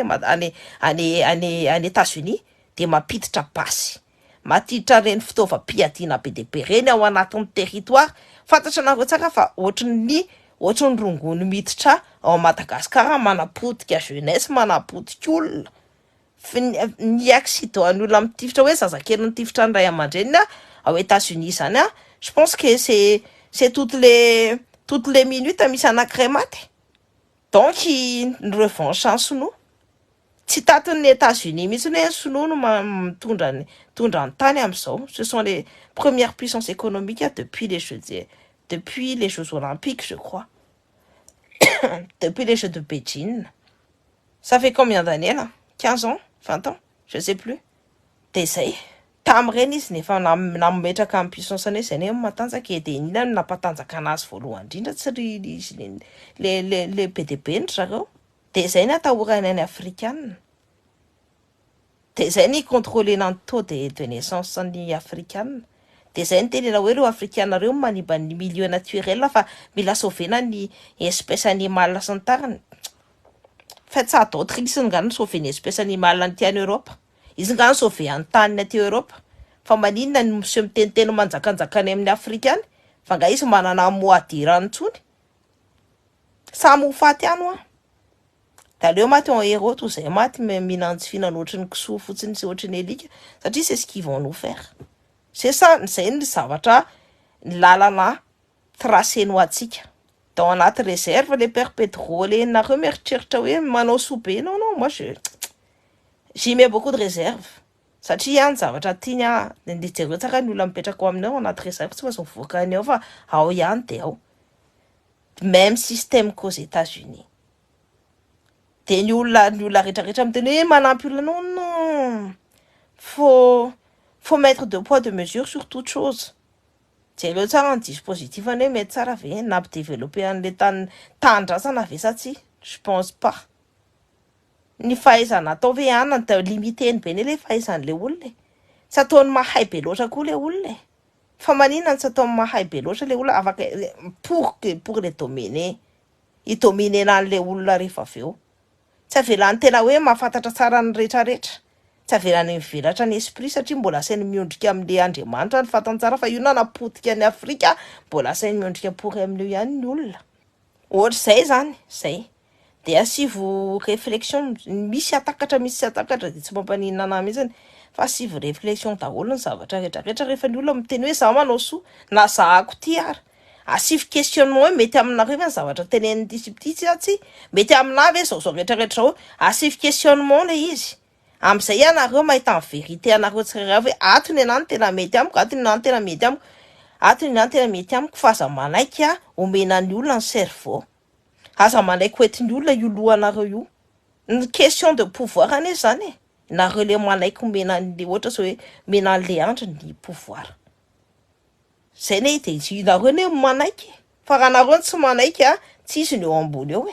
any États-Unis de mampiditra basy. matiditra reny fitaovam-piadiana be dia be reny ao anatin'ny territoire fantatra anareo tsara fa ohatrin'ny rongony miditra ao Madagasikara manapodika jeunesse manapodika olona ny accident any olona mitifitra hoe zazakely nitifitra ny ray aman-dreniny ao États-Unis zany je pense que c'est toutes les minutes misy anankiray maty donc ny revanche en sinoa tsy tatin'ny États-Unis mihitsy hoe sinoa no mitondra ny tany amin'izao. Ce sont les premières puissances économiques depuis les Jeux olympiques, je crois. Depuis les Jeux de Beijing. Ça fait combien d'années là? 15 ans? 20 ans? Je sais plus. T'essayes. Tamin'ireny izy nefa nametraka amin'ny puissance ny zany hoe matanjaka dia inona no nampatanjaka anazy voalohany indrindra tsy le PDB ny zareo. Dia izay ny atahorana any afrikana. Dia izay ny contrôlena ny taux de naissance ny afrikana. Dia izay ny tenena hoe ireo afrikana ireo maniba ny milieu naturel fa mila sauvena ny espèce animale sy ny tariny. Faites ça d'autres izy nga ny sauver ny espèce animale ny tiany Europe. Izy nga ny sauver any taniny aty Europe. Fa maninona ny monsieur miteniteny manjakanjakany amin'ny afrikany fa nga izy manana moadirany tsony. Samy ho faty any hoa. D'aleo maty en héros tout zay maty minanjy fihinana ohatry ny kisoa fotsiny sy ohatry ny elika satria c'est ce qu'ils vont nous faire. C'est ça, zay ny zavatra ny lalana tracé ho atsika. Dans anaty réserve les pères pétrole nareo mieritreritra hoe manao soube. Non, moi j'y mets beaucoup de réserve. Satria ny zavatra tiany ny jereo tsara ny olona mipetraka ao aminao anaty réserve tsy mahazo mivoaka any ao fa ao ihany dia ao. Même système qu'aux États-Unis. Dia ny olona rehetrarehetra miteny hoe manampy olona non. Faut mettre de poids de mesure sur toute chose. Jereo tsara ny dispositif any hoe mety tsara ve nampidévelopper an'le tanindrazana ve sa tsy? Je pense pas. Ny fahaizana atao ve anany da limiteny be le fahaizan'le olona. Tsy ataony mahay be loatra koa le olona. Fa maninona tsy ataony mahay be loatra le olona afaka pour les dominer. Idominena an'le olona rehefa avy eo. Tsy avelany tena hoe mahafantatra tsara ny rehetrarehetra. Tsy avelany mivelatra ny esprit satria mbola sainy miondrika amin'le Andriamanitra ny fantany tsara fa io nanapodika ny Afrika mbola sainy miondrika pour amin'io ihany ny olona. Ohatra zay zany, zay. Dia asivo réflexion misy atakatra dia tsy mampaninana anahy mihitsy fa asivo réflexion daholo ny zavatra rehetrarehetra rehefa ny olona miteny hoe za manao soa na zahako ty ary. Asivo questionnement hoe mety aminareo ny zavatra tenenin'ny disipty tsy mety aminah ve zao rehetrarehetra zao. Asivo questionnement le izy. Amin'izay ianareo mahita ny vérité anareo tsirairay hoe ato ny anany tena mety amiko, ato ny anany tena mety amiko, ato ny anany tena mety amiko fa aza manaiky omena ny olona ny cerveau. Aza manaiky hoentin'ny olona io lohanareo io. Ny question de pouvoir ane zany nareo le manaiky omena ny ohatra zao hoe mena le andro ny pouvoir. Zay ne dia izy nareo ne manaiky. Fa raha nareo tsy manaiky tsy izy ny eo ambony eo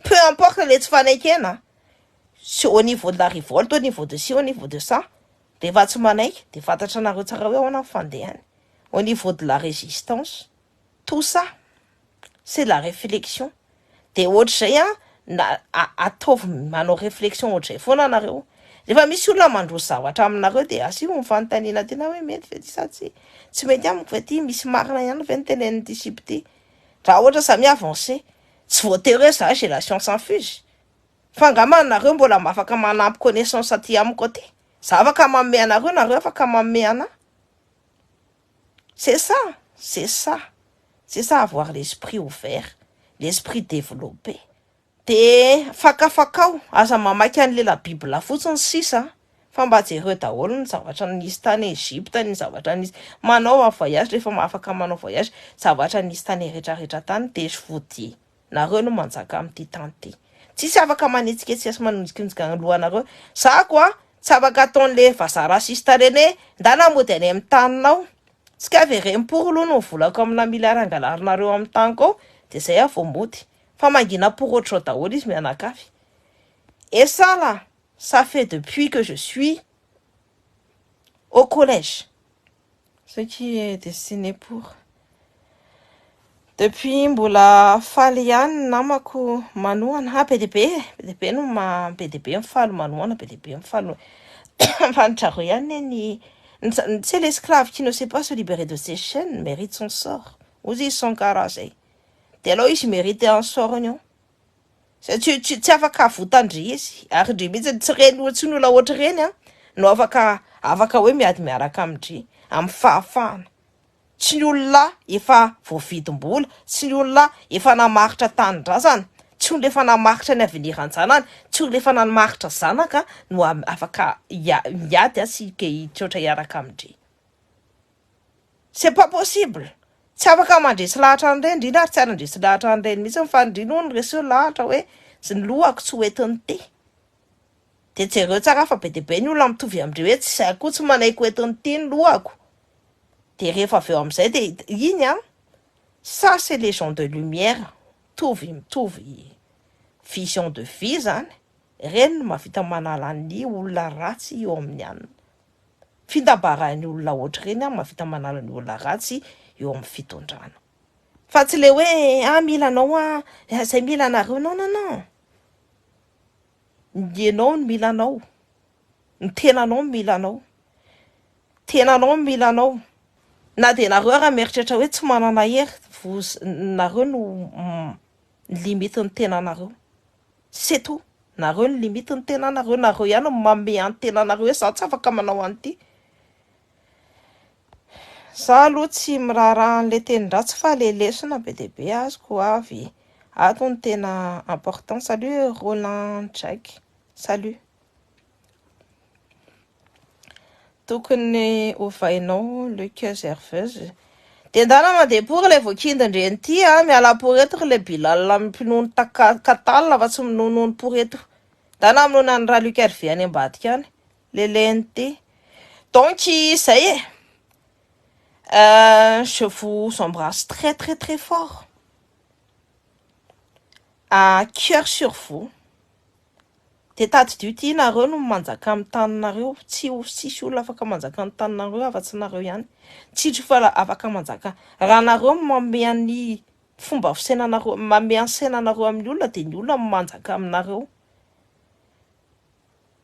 Peu importe le tsy fanaikena. Au niveau de la révolte, au niveau de ci, au niveau de ça. Rehefa tsy manaiky dia fantatra nareo tsara hoe ahoana fandehany. Au niveau de la résistance. Tout ça, c'est la réflexion. Dia ohatr'izay ataovy manao réflexion ohatr'izay foana nareo. Rehefa misy olona mandroso zavatra aminareo dia asivo mifanontaniana tena hoe mety ve ty sa tsy mety amiko ve ty misy marina ihany ve ny tenenin'ny disipty. Raha ohatra samy avancé, tsy voatery hoe za j'ai la science infuse. Fa angamba nareo mbola afaka manampy connaissance aty amiko aty. Za afaka manome anareo, nareo afaka manome anahy. C'est ça, c'est ça. C'est ça avoir l'esprit ouvert, l'esprit développé. Dia fakafakao aza mamaky an'le la Bible fotsiny sisa fa mba jereo daholo ny zavatra nisy tany Egypte, ny zavatra nisy manao voyage rehefa afaka manao voyage, zavatra nisy tany rehetrarehetra tany dia je vous dis, nareo no manjaka amin'ity tany ity. Tsisy afaka manetsiketsika sy manonjikinjika ny lohanareo. Za koa tsy afaka ataon'le vazaha rasista reny nda namody any amin'ny taninao. Tsika verem-poro aloha no volako amina mila rangalarinareo amin'ny taniko ao dia zay vao mody. Fa mangina pour autre chose daholo izy mianakavy. Et ça là, ça fait depuis que je suis au collège. Ce qui est destiné pour. Depuis mbola faly ihany namako manohana PDB no PDB mifaly manohana PDB mifaly. Fantraro ihany ny C'est l'esclave qui ne sait pas se libérer de ses chaînes mérite son sort. Ozy son karaha zay. De alao izy mérite un sorony io. Tsy afaka avotandry izy ary ndry mihitsy tsy reny tsy ny olona ohatry reny no afaka hoe miady miaraka amindry amin'ny fahafahana. Tsy ny olona efa voavidim-bola, tsy ny olona efa namaritra tanindrazana, tsy olona efa namaritra ny aveniran-janany, tsy olona efa namaritra zanaka no afaka miady sy tsotra hiaraka amindry. C'est pas possible. Tsy afaka mandresy lahatra an'ireny indrindra ary tsy ary andresy lahatra an'ireny mihitsy mifandrina no reseo lahatra hoe sy ny lohako tsy hoentiny te. De jereo tsara fa be dia be ny olona mitovy amindreo hoe tsy akoho tsy manaiky hoentiny te ny lohako. De rehefa avy eo amin'izay de iny ça c'est les gens de lumière, mitovy vision de vie zany. Reny no mahavita manala ny olona ratsy eo amin'ny anina. Findabaran'ny olona ohatry reny mahavita manala ny olona ratsy eo amin'ny fitondrana. Fa tsy le hoe mila anao zay mila anareo, non. Ianao no mila anao. Ny tenanao no mila anao. Tenanao no mila anao. Na de nareo raha mieritreritra hoe tsy manana hery, nareo no limite ny tenanareo. C'est tout. Nareo no limite ny tenanareo, nareo ihany no manome ny tenanareo hoe za tsy afaka manao an'ity. Za aloha tsy miraharaha an'le tenin-dratsy fa le lesona be dia be azoko avy. Ato ny tena important. Salut Roland Jack. Salut. Tokony ovainao Lucas Herveuse. De ndana mandeha pour le voakindin-dreny ity miala poreto le Bilal mipinono katalina fa tsy minonono poreto. Ndana minono ny raha Lucas Hervé any ambadika any. Le lente. Donc zay je vous embrasse très très très fort. Cœur sur vous. De tadidio ity nareo no manjaka amin'ny taninareo, tsisy olona afaka manjaka amin'ny taninareo afa-tsy nareo ihany. Tsitry fa afaka manjaka raha nareo manome ny fomba fisainanareo, manome ny sainanareo amin'ny olona de ny olona manjaka aminareo.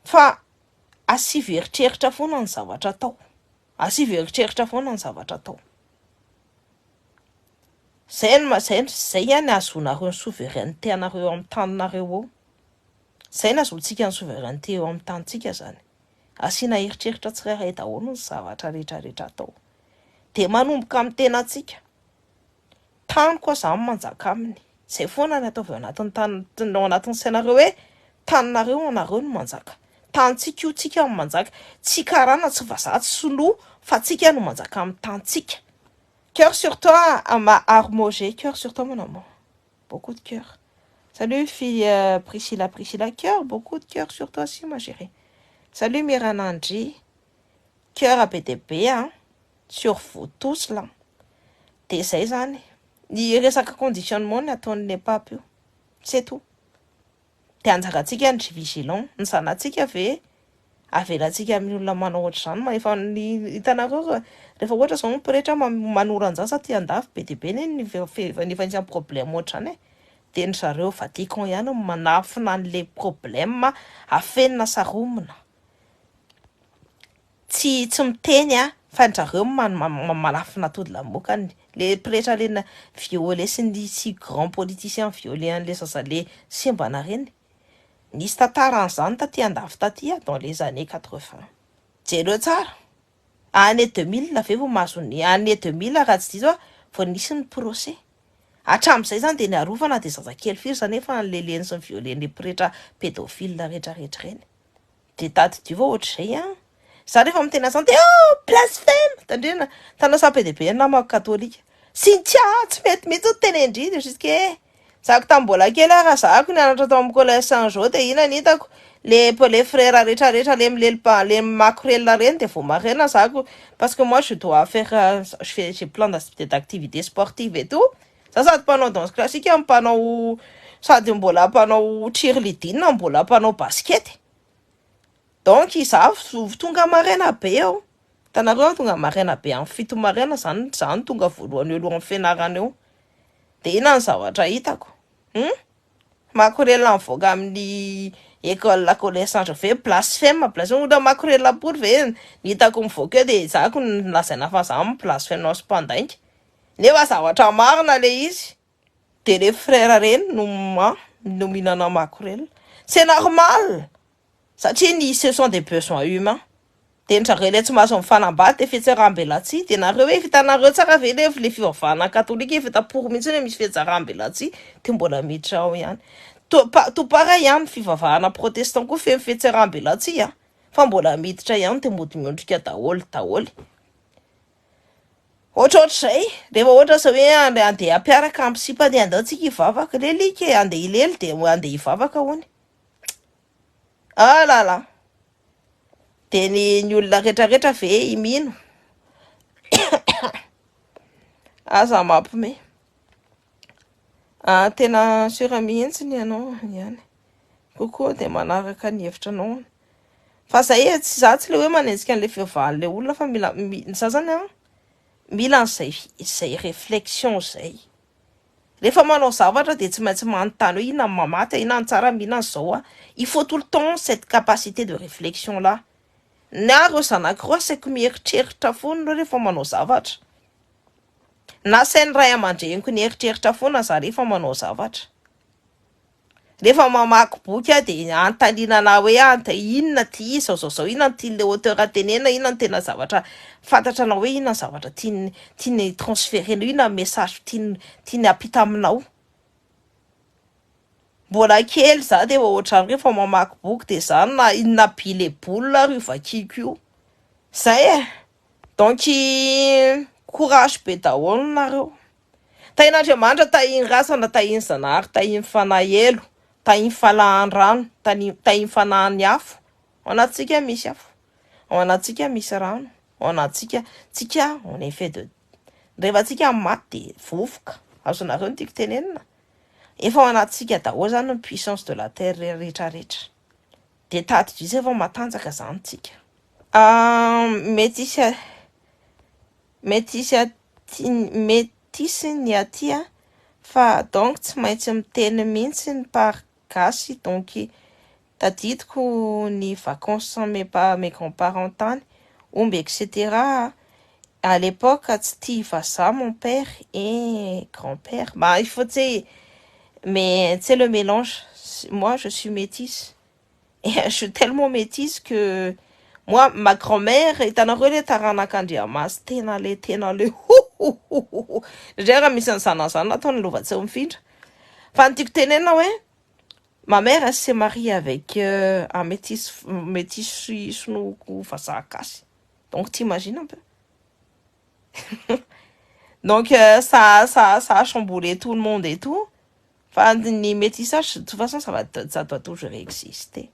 Fa asivy eritreritra foana ny zavatra atao. Asivy eritreritra foana ny zavatra atao. Zay ihany azonareo ny souveraineté anareo amin'ny taninareo eo. Zay nazontsika ny souveraineté eo amin'ny tanintsika zany. Asiana eritreritra tsirairay daholo ny zavatra rehetrarehetra atao. De manomboka amin'ny tenantsika. Tany koa zany manjaka aminy. Zay foana ny ataovy anatin'ny sainareo hoe taninareo anareo no manjaka. Tantsika io tsika no manjaka. Tsy karana tsy vazaha tsy soloa fa tsika no manjaka amin'ny tantsika. Cœur sur toi, ma Armogé. Cœur sur toi, mon amour. Beaucoup de cœur. Salut, fille Priscilla. Cœur, beaucoup de cœur sur toi aussi, ma chérie. Salut, Miranandji. Cœur à PTP, sur vous tous, là. T'es ça, zany. Ny resaka conditionnement ny ataon'ny pape io. C'est tout. De anjakatsika ny vigilant, ny zanatsika avelantsika amin'ny olona manao ohatr'izany. Efa hitanareo rehefa ohatra zao miporetra manoran-jasa ty andafy be dia be ny efa nisy problème ohatr'izany de ny zareo Vatican ihany manafina an'le problème afenina saromina. Tsy miteny fa ny zareo manafina tody lamokany. Le pretra le violé sy ny si grand politicien violé an'le zazale sembana reny. Nisy tantaran'izany taty andafy taty dans les années 80. Jereo tsara. Année 2000 ve vao mahazony année 2000 raha tsy diso vao nisy ny procès. Hatramin'izay zany de niarovana de zazakely firy zany efa nyleleny sy ny violen'ny pretra pédophile rehetrarehetra reny. De tadidio vao ohatr'izay za rehefa mitena zany de blasphème tandrena tanasa be dia be namako katolika. Cynthia tsy mety mihitsy tenendry jusque zako tambola kely raha zako nianatra tao amin'ny collège Saint-Jean de ina nitako le frères rehetrarehetra le macorella reny de vao marena zako parce que moi je dois faire j'ai plein d'activités sportives et tout. Ça sady mpanao danse classique mpanao sady mbola mpanao cheerleading mbola mpanao basket. Donc za tonga marena be eo. Tanareo tonga marena be amin'ny fito marena zany tonga voalohany eo alohan'ny fianarana eo. De ina ny zavatra hitako. Makorela mivoaka amin'ny école collège ve place femme place oda makorela pory ve nitako mivoaka de zako nolazaina fa za place fenao sy mpandainga nefa zavatra marina le izy de le frère reny no mihinana makorela c'est normal satria ny ce sont des besoins humains de ndrareo le tsy mahazo mifanambady de fietsaram-belatsia de nareo hoe vitanareo tsara ve le fivavahana katolika fitaporo mihitsy hoe misy fietsaram-belatsia de mbola miditra ao ihany to pareil ihany fivavahana protestant koa feno fietsaram-belatsia fa mbola miditra ihany de mody miondrika daholo ohatrohatr'izay rehefa ohatra zao hoe andeha ampiaraka amin'ny sipa de andao tsika hivavaka le like andeha ilely de andeha hivavaka hony lala de ny olona rehetrarehetra ve imino aza mampime tena sura mihitsiny ianao ihany kokoa de manaraka ny hevitranao fa zay tsy za tsy le hoe manenjika an'le fivavahan'le olona fa mila sasany mila zay réflexion zay rehefa manao zavatra de tsy maintsy manontany hoe inona mamaty inona tsara mihina zao il faut tout le temps cette capacité de réflexion là na reo zanak'iroa saiko mieritreritra foana rehefa manao zavatra na sainy ray aman-dreniko ny eritreritra foana za rehefa manao zavatra rehefa mamaky boky de antalinana hoe inona ty zao inona tian'le auteur tenena inona ny tena zavatra fantatra anao hoe inona ny zavatra tiany transférer inona message tiany apita aminao mbola kely za de ohatrany rehefa mamaky boky de za na inona bile boula ry vakiko io zay donc courage be daholo nareo tain'Andriamanitra tahiny rasana tahiny zanahary tahiny fanahelo tahiny falahan-drano tahiny fanahany afo ao anatsika misy afo ao anatsika misy rano ao anatsika tsika on est fait de rehefa tsika maty de vovoka azonareo ny tiako tenenina efa ao anatsika daholo zany ny puissance de la terre rehetrarehetra de tady jizy efa matanjaka zany tsika métis ny aty fa donc tsy maintsy miteny mihitsy ny par gasy donc tadidiko ny vacances sans mes grands-parents tany omby etc à l'époque tsy tia vazaha mon père et grand-père il faut mais c'est le mélange moi je suis métisse et je suis tellement métisse que moi ma grand-mère hitanareo le taranak'Andriamasy tena le raha misy ny zanazany ataony lovatsy mifindra fa ny tiako tenena hoe ma mère elle s'est mariée avec un métis sonoko vazaha gasy donc t'imagines un peu donc ça a chamboulé tout le monde et tout fa ny métissage de toute façon ça doit toujours exister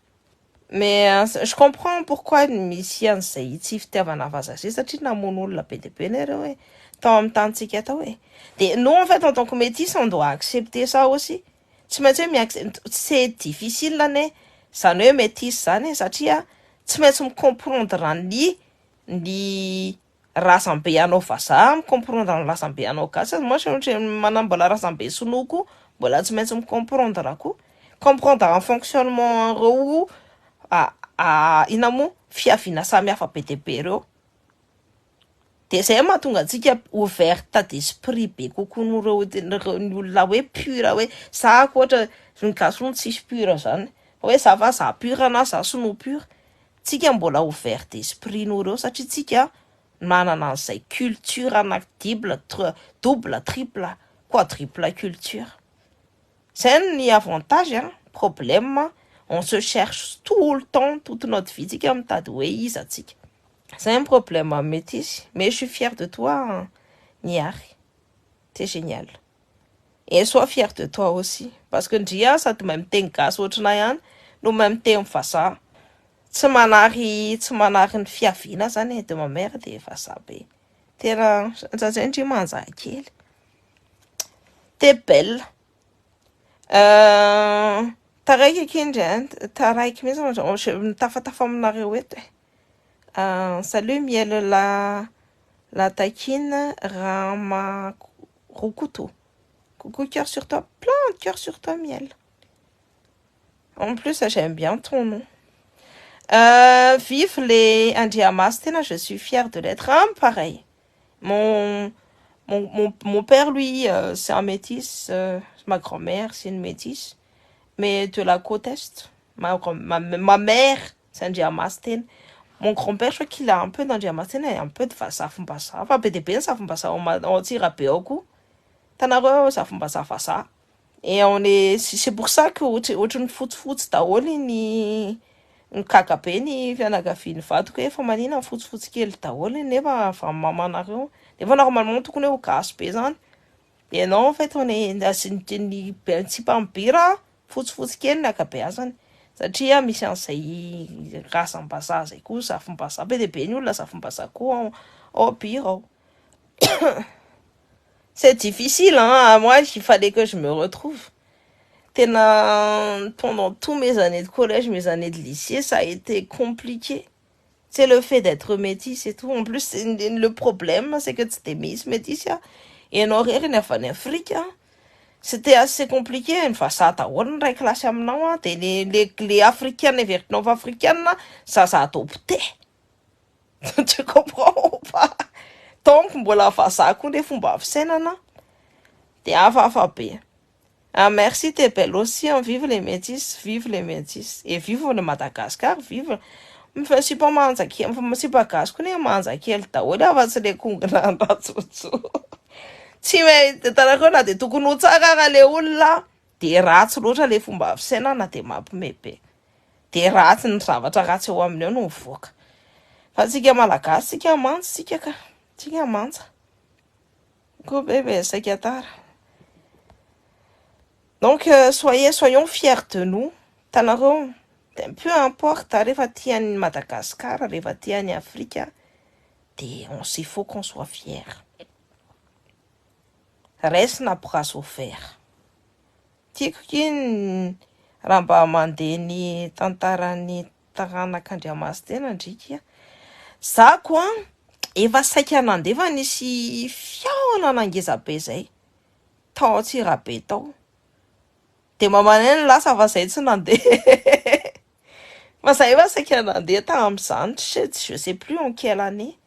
mais je comprends pourquoi misy an'izay tsy fitiavana vazaha zay satria namono olona be de be nareo hoe tao amin'ny tantsika tao de nous en fait en tant que métis on doit accepter ça aussi tsy maintsy hoe c'est difficile ne zany hoe métis zany satria tsy maintsy micomprendre ny razambe anao vazaha micomprendre ny razambe anao gasy moi je manambola razambe sonoko mbola tsy maintsy micomprendre koa comprendre en fonctionnement reo ina mo fiavina samy hafa be de be reo de zay mahatonga antsika ouverte d'esprit be kokoa ny olona hoe pure hoe za ohatra ny gasy tsisy pure zany hoe za fa za pure na za sono pure tsika mbola ouvert d'esprit no reo satria tsika manana an'izay culture anaky double triple quadruple culture zay ny avantage problème on se cherche tout le temps toute notre vie tsika mitady hoe iza tsika c'est un problème métis mais je suis fière de toi Niary t'es génial et sois fière de toi aussi parce que ndria sady mahay miteny gasy ohatranay ihany no mahay miteny vazaha tsy manary ny fiaviana zany de ma mère de vazaha be tena zay ndry manjaka kely t'es belle taraiky akindry taraiky mihitsy mitafatafa aminareo eto salut miel la taquine Rama Rukutu coucou cœur sur toi plein de cœur sur toi miel En plus, j'aime bien ton nom. Vive les Andriamastina, je suis fière de l'être. Hein, pareil. Mon, mon père, lui, c'est un métis. Ma grand-mère, c'est une métisse. Mais de la côte Est. Ma mère, c'est Andriamastin. Mon grand-père, je crois qu'il a un peu d'Andriamastin et un peu de Fasa. Enfin, peut-être ça font pas ça. On tire à Péoku. Tanaro, ça font pas ça, Fasa. Et c'est pour ça que ohatrany fotsifotsy daholo ny kakabe ny fianakaviany vadiko hoe efa manina fotsifotsy kely daholo nefa fa mamanareo nefa normalement tokony ho gasy be zany et non en fait on est ny principe ambira fotsifotsy kely ny akabeazany satria misy an'izay rasambazaha zay koa zafim-bazaha be dia be ny olona zafim-bazaha koa ao ambira ao. C'est difficile, hein. Moi, il fallait que je me retrouve. Pendant tous mes années de collège, mes années de lycée, ça a été compliqué. C'est le fait d'être métis et tout. En plus, le problème, c'est que c'était métis. Et en horaire, en Afrique, c'était assez compliqué. Une fois ça, t'as une classe à maintenant, les Africaines et les Nord-Africaines, ça adopté. Tu comprends ou pas? Donc, mbola fazako ny fomba afisainana dia hafahafa be. Ah, merci, t'es belle aussi, hein. Vive les métis, et vive le Madagascar, vive. Si pas manjakely, si pas gasiko ny manjakely daholo afa-tsy le kongona andratsotso. Tsy tanareo na dia tokony ho tsara raha le olona dia ratsy loatra le fomba afisainana dia mampime be. Dia ratsy ny zavatra ratsy eo aminy eo no mivoaka. Fa tsika malagasy, tsika mantsa, tsika ka. Tsika mantsa. Koa bébé, sakatara. Donc, soyons fiers de nous. Tanareo, peu importe, rehefa ty an'i Madagascar, rehefa ty an'i Afrika, dia il faut qu'on soit fiers. Raisina bras offert. Tiako iny raha mba mandeha ny tantaran'ny taranak'Andriamasina ndrika. Za koa efa saika nandefa nisy fiaonana ngeza be zay. Tao Antsirabe tao. De mamanay lasa fa zay tsy nandeha. Fa zay efa saika nandeha tamin'izany, je sais plus en quelle année.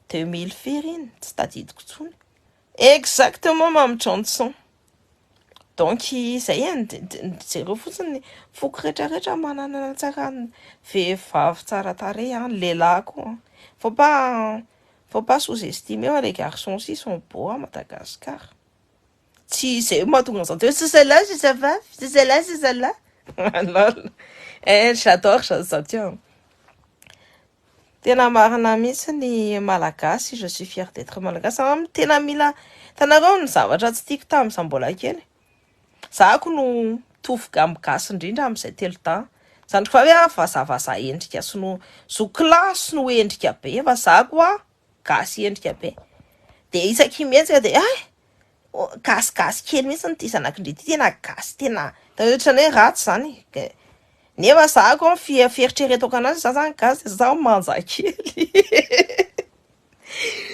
2000 firy iny, tsy tadidiko intsony. Exactement, Mme Johnson. Donc, zay jereo fotsiny foko rehetrarehetra manana tsarany vehivavy tsara tarehy, lehilahy koa. Faut pas sous-estimer, les garçons aussi sont beaux à Madagascar. Si c'est moi tout le monde, c'est celle-là, c'est celle-là, c'est celle-là, c'est celle-là. Lol. J'adore ça, tiens. Tena marina mihitsy ny malagasy, je suis fière d'être malagasy. Tena mila tanareo ny zavatra tsy tiako tamin'izaho mbola kely. Zahako no tovoka amin'ny gasy indrindra amin'izay telo-tany. Zany fa hoe vazavaza endrika sy no zokilasy no endrika be, fa zahako gasy endrika be. Dia isaky mientsika dia gasigasy kely mihitsy ny ty zanakindry ty, tena gasy, tena ohatran'ny hoe ratsy zany. Nefa zahako fieritreretako anazy, za zany gasy dia za manjakely.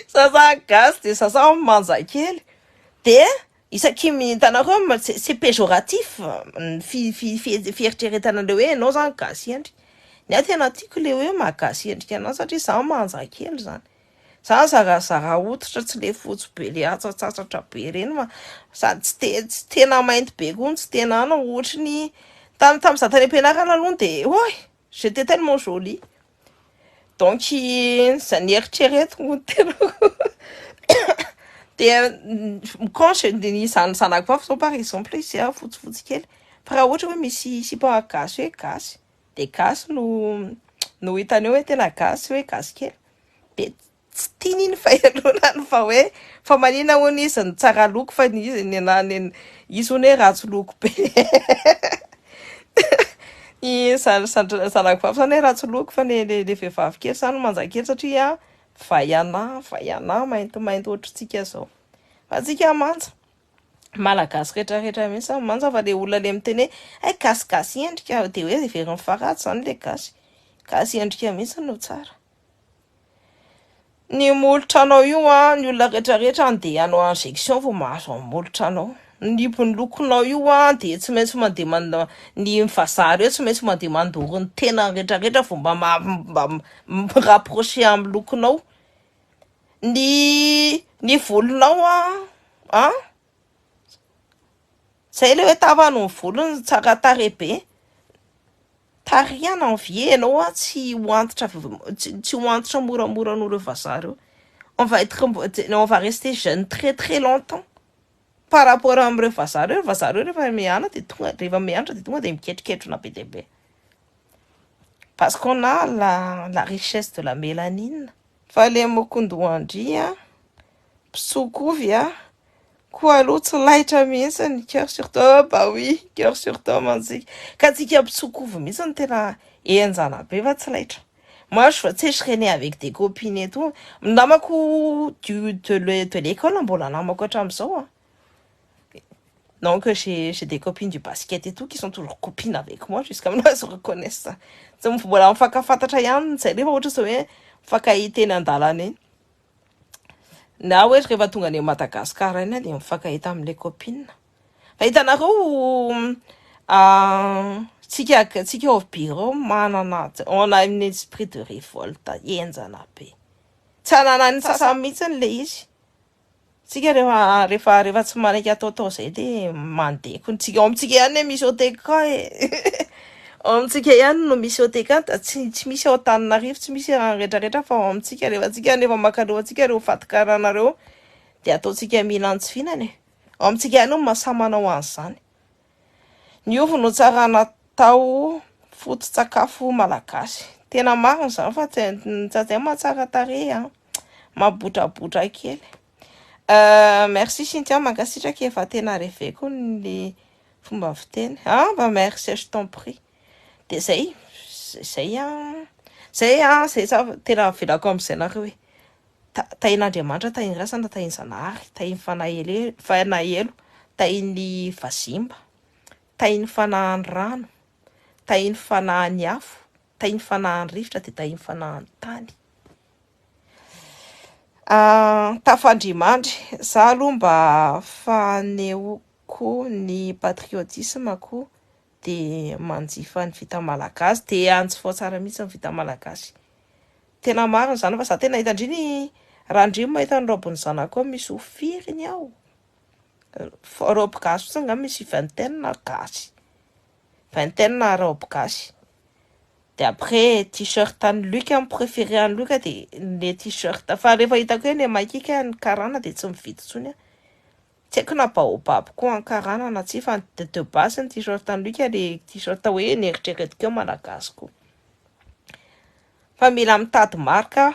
Za zany gasy dia za manjakely. Dia isaky hitanareo c'est péjoratif ny fieritreretana le hoe ianao zany gasy endrika. Ny ahy tena tiako le hoe mahagasy endrika anazy satria za manjakely zany. Za zarazara hoditra, tsy le fotsy be le atsatsatra be ireny, sady tsy tena mainty be koa, tsy tena ohatrany tamin'izaho tany am-pianarana aloha dia j'étais tellement jolie. Donc zany eritreretiko tena. Dia quand ny zanako vavy par exemple izy fotsifotsy kely, fa raha ohatra hoe misy sipa gasy hoe gasy, dia gasy no hitany hoe tena gasy hoe gasy kely. Dia tsy tian'iny fahelonany fa hoe fa manina hono izy ny tsara loko fa izy hono hoe ratsy loko be. Zanako vavy zany hoe ratsy loko fa le vehivavy kely zany manjakely satria vaiana maintimainty ohatrantsika zao. Fa tsika mantsa malagasy rehetrarehetra mihitsy mantsa, fa le olona le miteny hoe gasigasy endrika dia hoe very mifaratsy zany le gasy endrika mihitsy no tsara. Ny molotra anao io ny olona rehetrarehetra andeha hanao injection vao mahazo amin'ny molotra anao. Ny lokonao io dia tsy maintsy mandeha ny vazaha io tsy maintsy mandeha mandoro ny tena rehetrarehetra vao mba rapprocher amin'ny lokonao. Ny volonao zay le hoe tavano ny volony tsara tarehy be. Tarihana envie anao tsy hoantitra moramora an'ireo vazaha reo. On va rester jeune très très longtemps par rapport amin'ireo vazaha reo. Vazaha reo rehefa mianatra dia tonga dia miketroketrona be dia be. Parce qu'on a la richesse de la mélanine. Fa le mokondoandry pisokovy koa aloha tsy laitra mihitsy ny cœur sur toi. Bah oui, cœur sur toi mantsika. Ka tsika pisokovy mihitsy ny tena enjana be fa tsy laitra. Moi, tu sais, je traînais avec des copines et tout. Namako de l'école, mbola namako hatramin'izao. Donc, j'ai des copines du basket et tout qui sont toujours copines avec moi jusqu'à maintenant, elles se reconnaissent ça. Mbola mifankafantatra ihany zay rehefa ohatra zao hoe mifankahita eny an-dalana eny. Na hoe rehefa tonga any Madagasikara eny dia mifankahita amin'ilay copine. Fa hitanareo tsika au bureau on a une esprit de révolte enjana be. Tsy ananan'ny sasany mihitsy le izy. Tsika rehefa tsy manaiky atao zay dia mandeha. Amintsika ihany misy OTK amintsika ihany no misy OTK tsy misy ao Antananarivo, tsy misy rehetrarehetra fa amintsika rehefa makalohantsika reo fatikaranareo dia ataontsika mihinan-tsifinana. Amintsika ihany no mahasamanao an'izany. Ny ovy no tsara natao foto-tsakafo malagasy. Tena marina izany fa tsy mahatsara tarehy mabotrabotra kely. Merci Cynthia mankasitraka efa tena reveko ny fomba fiteny. Bah merci, je t'en prie. Dia zay tena velako amin'izay nareo hoe tahin'Andriamanitra, tahin'ny rasana, tahin'ny Zanahary, tahin'ny fanahelo, tahin'ny vazimba, tahin'ny fanahin'ny rano, tahin'ny fanahin'ny afo, tahin'ny fanahin'ny rivotra, dia tahin'ny fanahin'ny tany. Tafandrimandry za aloha mba fanehoako ny patriotismeko dia manjifa ny vita malagasy dia anjifa tsara mihitsy ny vita malagasy. Tena marina izany fa za tena hitandriny raha ndrimo mahita ny robin'ny zanako misy ofiriny ao. Robe gasy fotsiny nga misy vingtaine gasy. Vingtaine na robe gasy. Dia après t-shirt an'ny Luc préféré an'ny Luc dia le t-shirt. Fa rehefa hitako hoe ny makika ny karana dia tsy mividy intsony. Tsy haiko na baobab koa ny karana na tsy, fa de base ny t-shirt an'ny Luc le t-shirt hoe nieritreretiko malagasy koa. Fa mila mitady marque.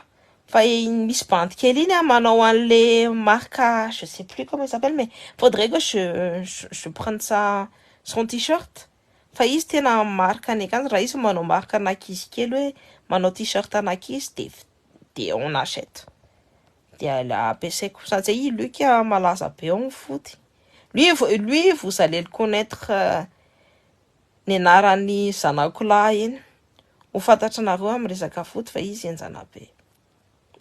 Fa misy bande kely iny manao an'le marque, je sais plus comment il s'appelle, mais faudrait que je prenne son t-shirt. Fa izy tena marque any akany, raha izy manao marque an'ankizy kely hoe manao t-shirt an'ankizy dia on achète. Dia ampiasaiko satria Luc malaza be ao ny foot. Lui vous allez le connaître ny anaran'ny zanako lahy iny. Ho fantatranareo amin'ny resaka foot fa izy enjana be.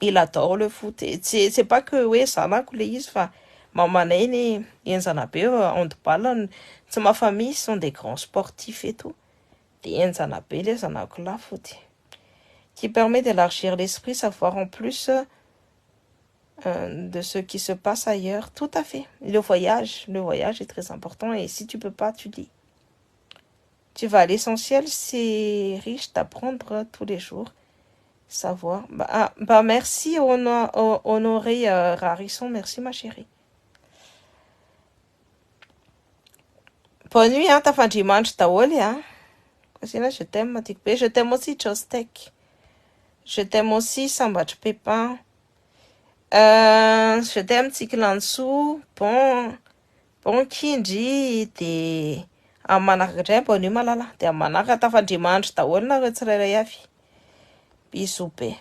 Il adore le foot. C'est pas que hoe zanako le izy fa mamanay ny enjana be handball. C'est ma famille, sont des grands sportifs et tout. Des enjana be le zanako la foot. Qui permet d'élargir l'esprit, savoir en plus de ce qui se passe ailleurs. Tout à fait. Le voyage est très important et si tu peux pas, tu lis. Tu vas à l'essentiel, c'est riche d'apprendre tous les jours. Savoir. Bah merci Honoré Rarisson, merci ma chérie. Bonne nuit, tafandrimandry daholo Cosina, je t'aime Matic B. Je t'aime aussi Jostek. Je t'aime aussi Sambatch Pépin. Je t'aime Tiklansu. Bon Kindji de Amanaka. Bonne nuit malala. De Amanaka tafandrimandry daholo nareo tsirairay avy. Bisous be.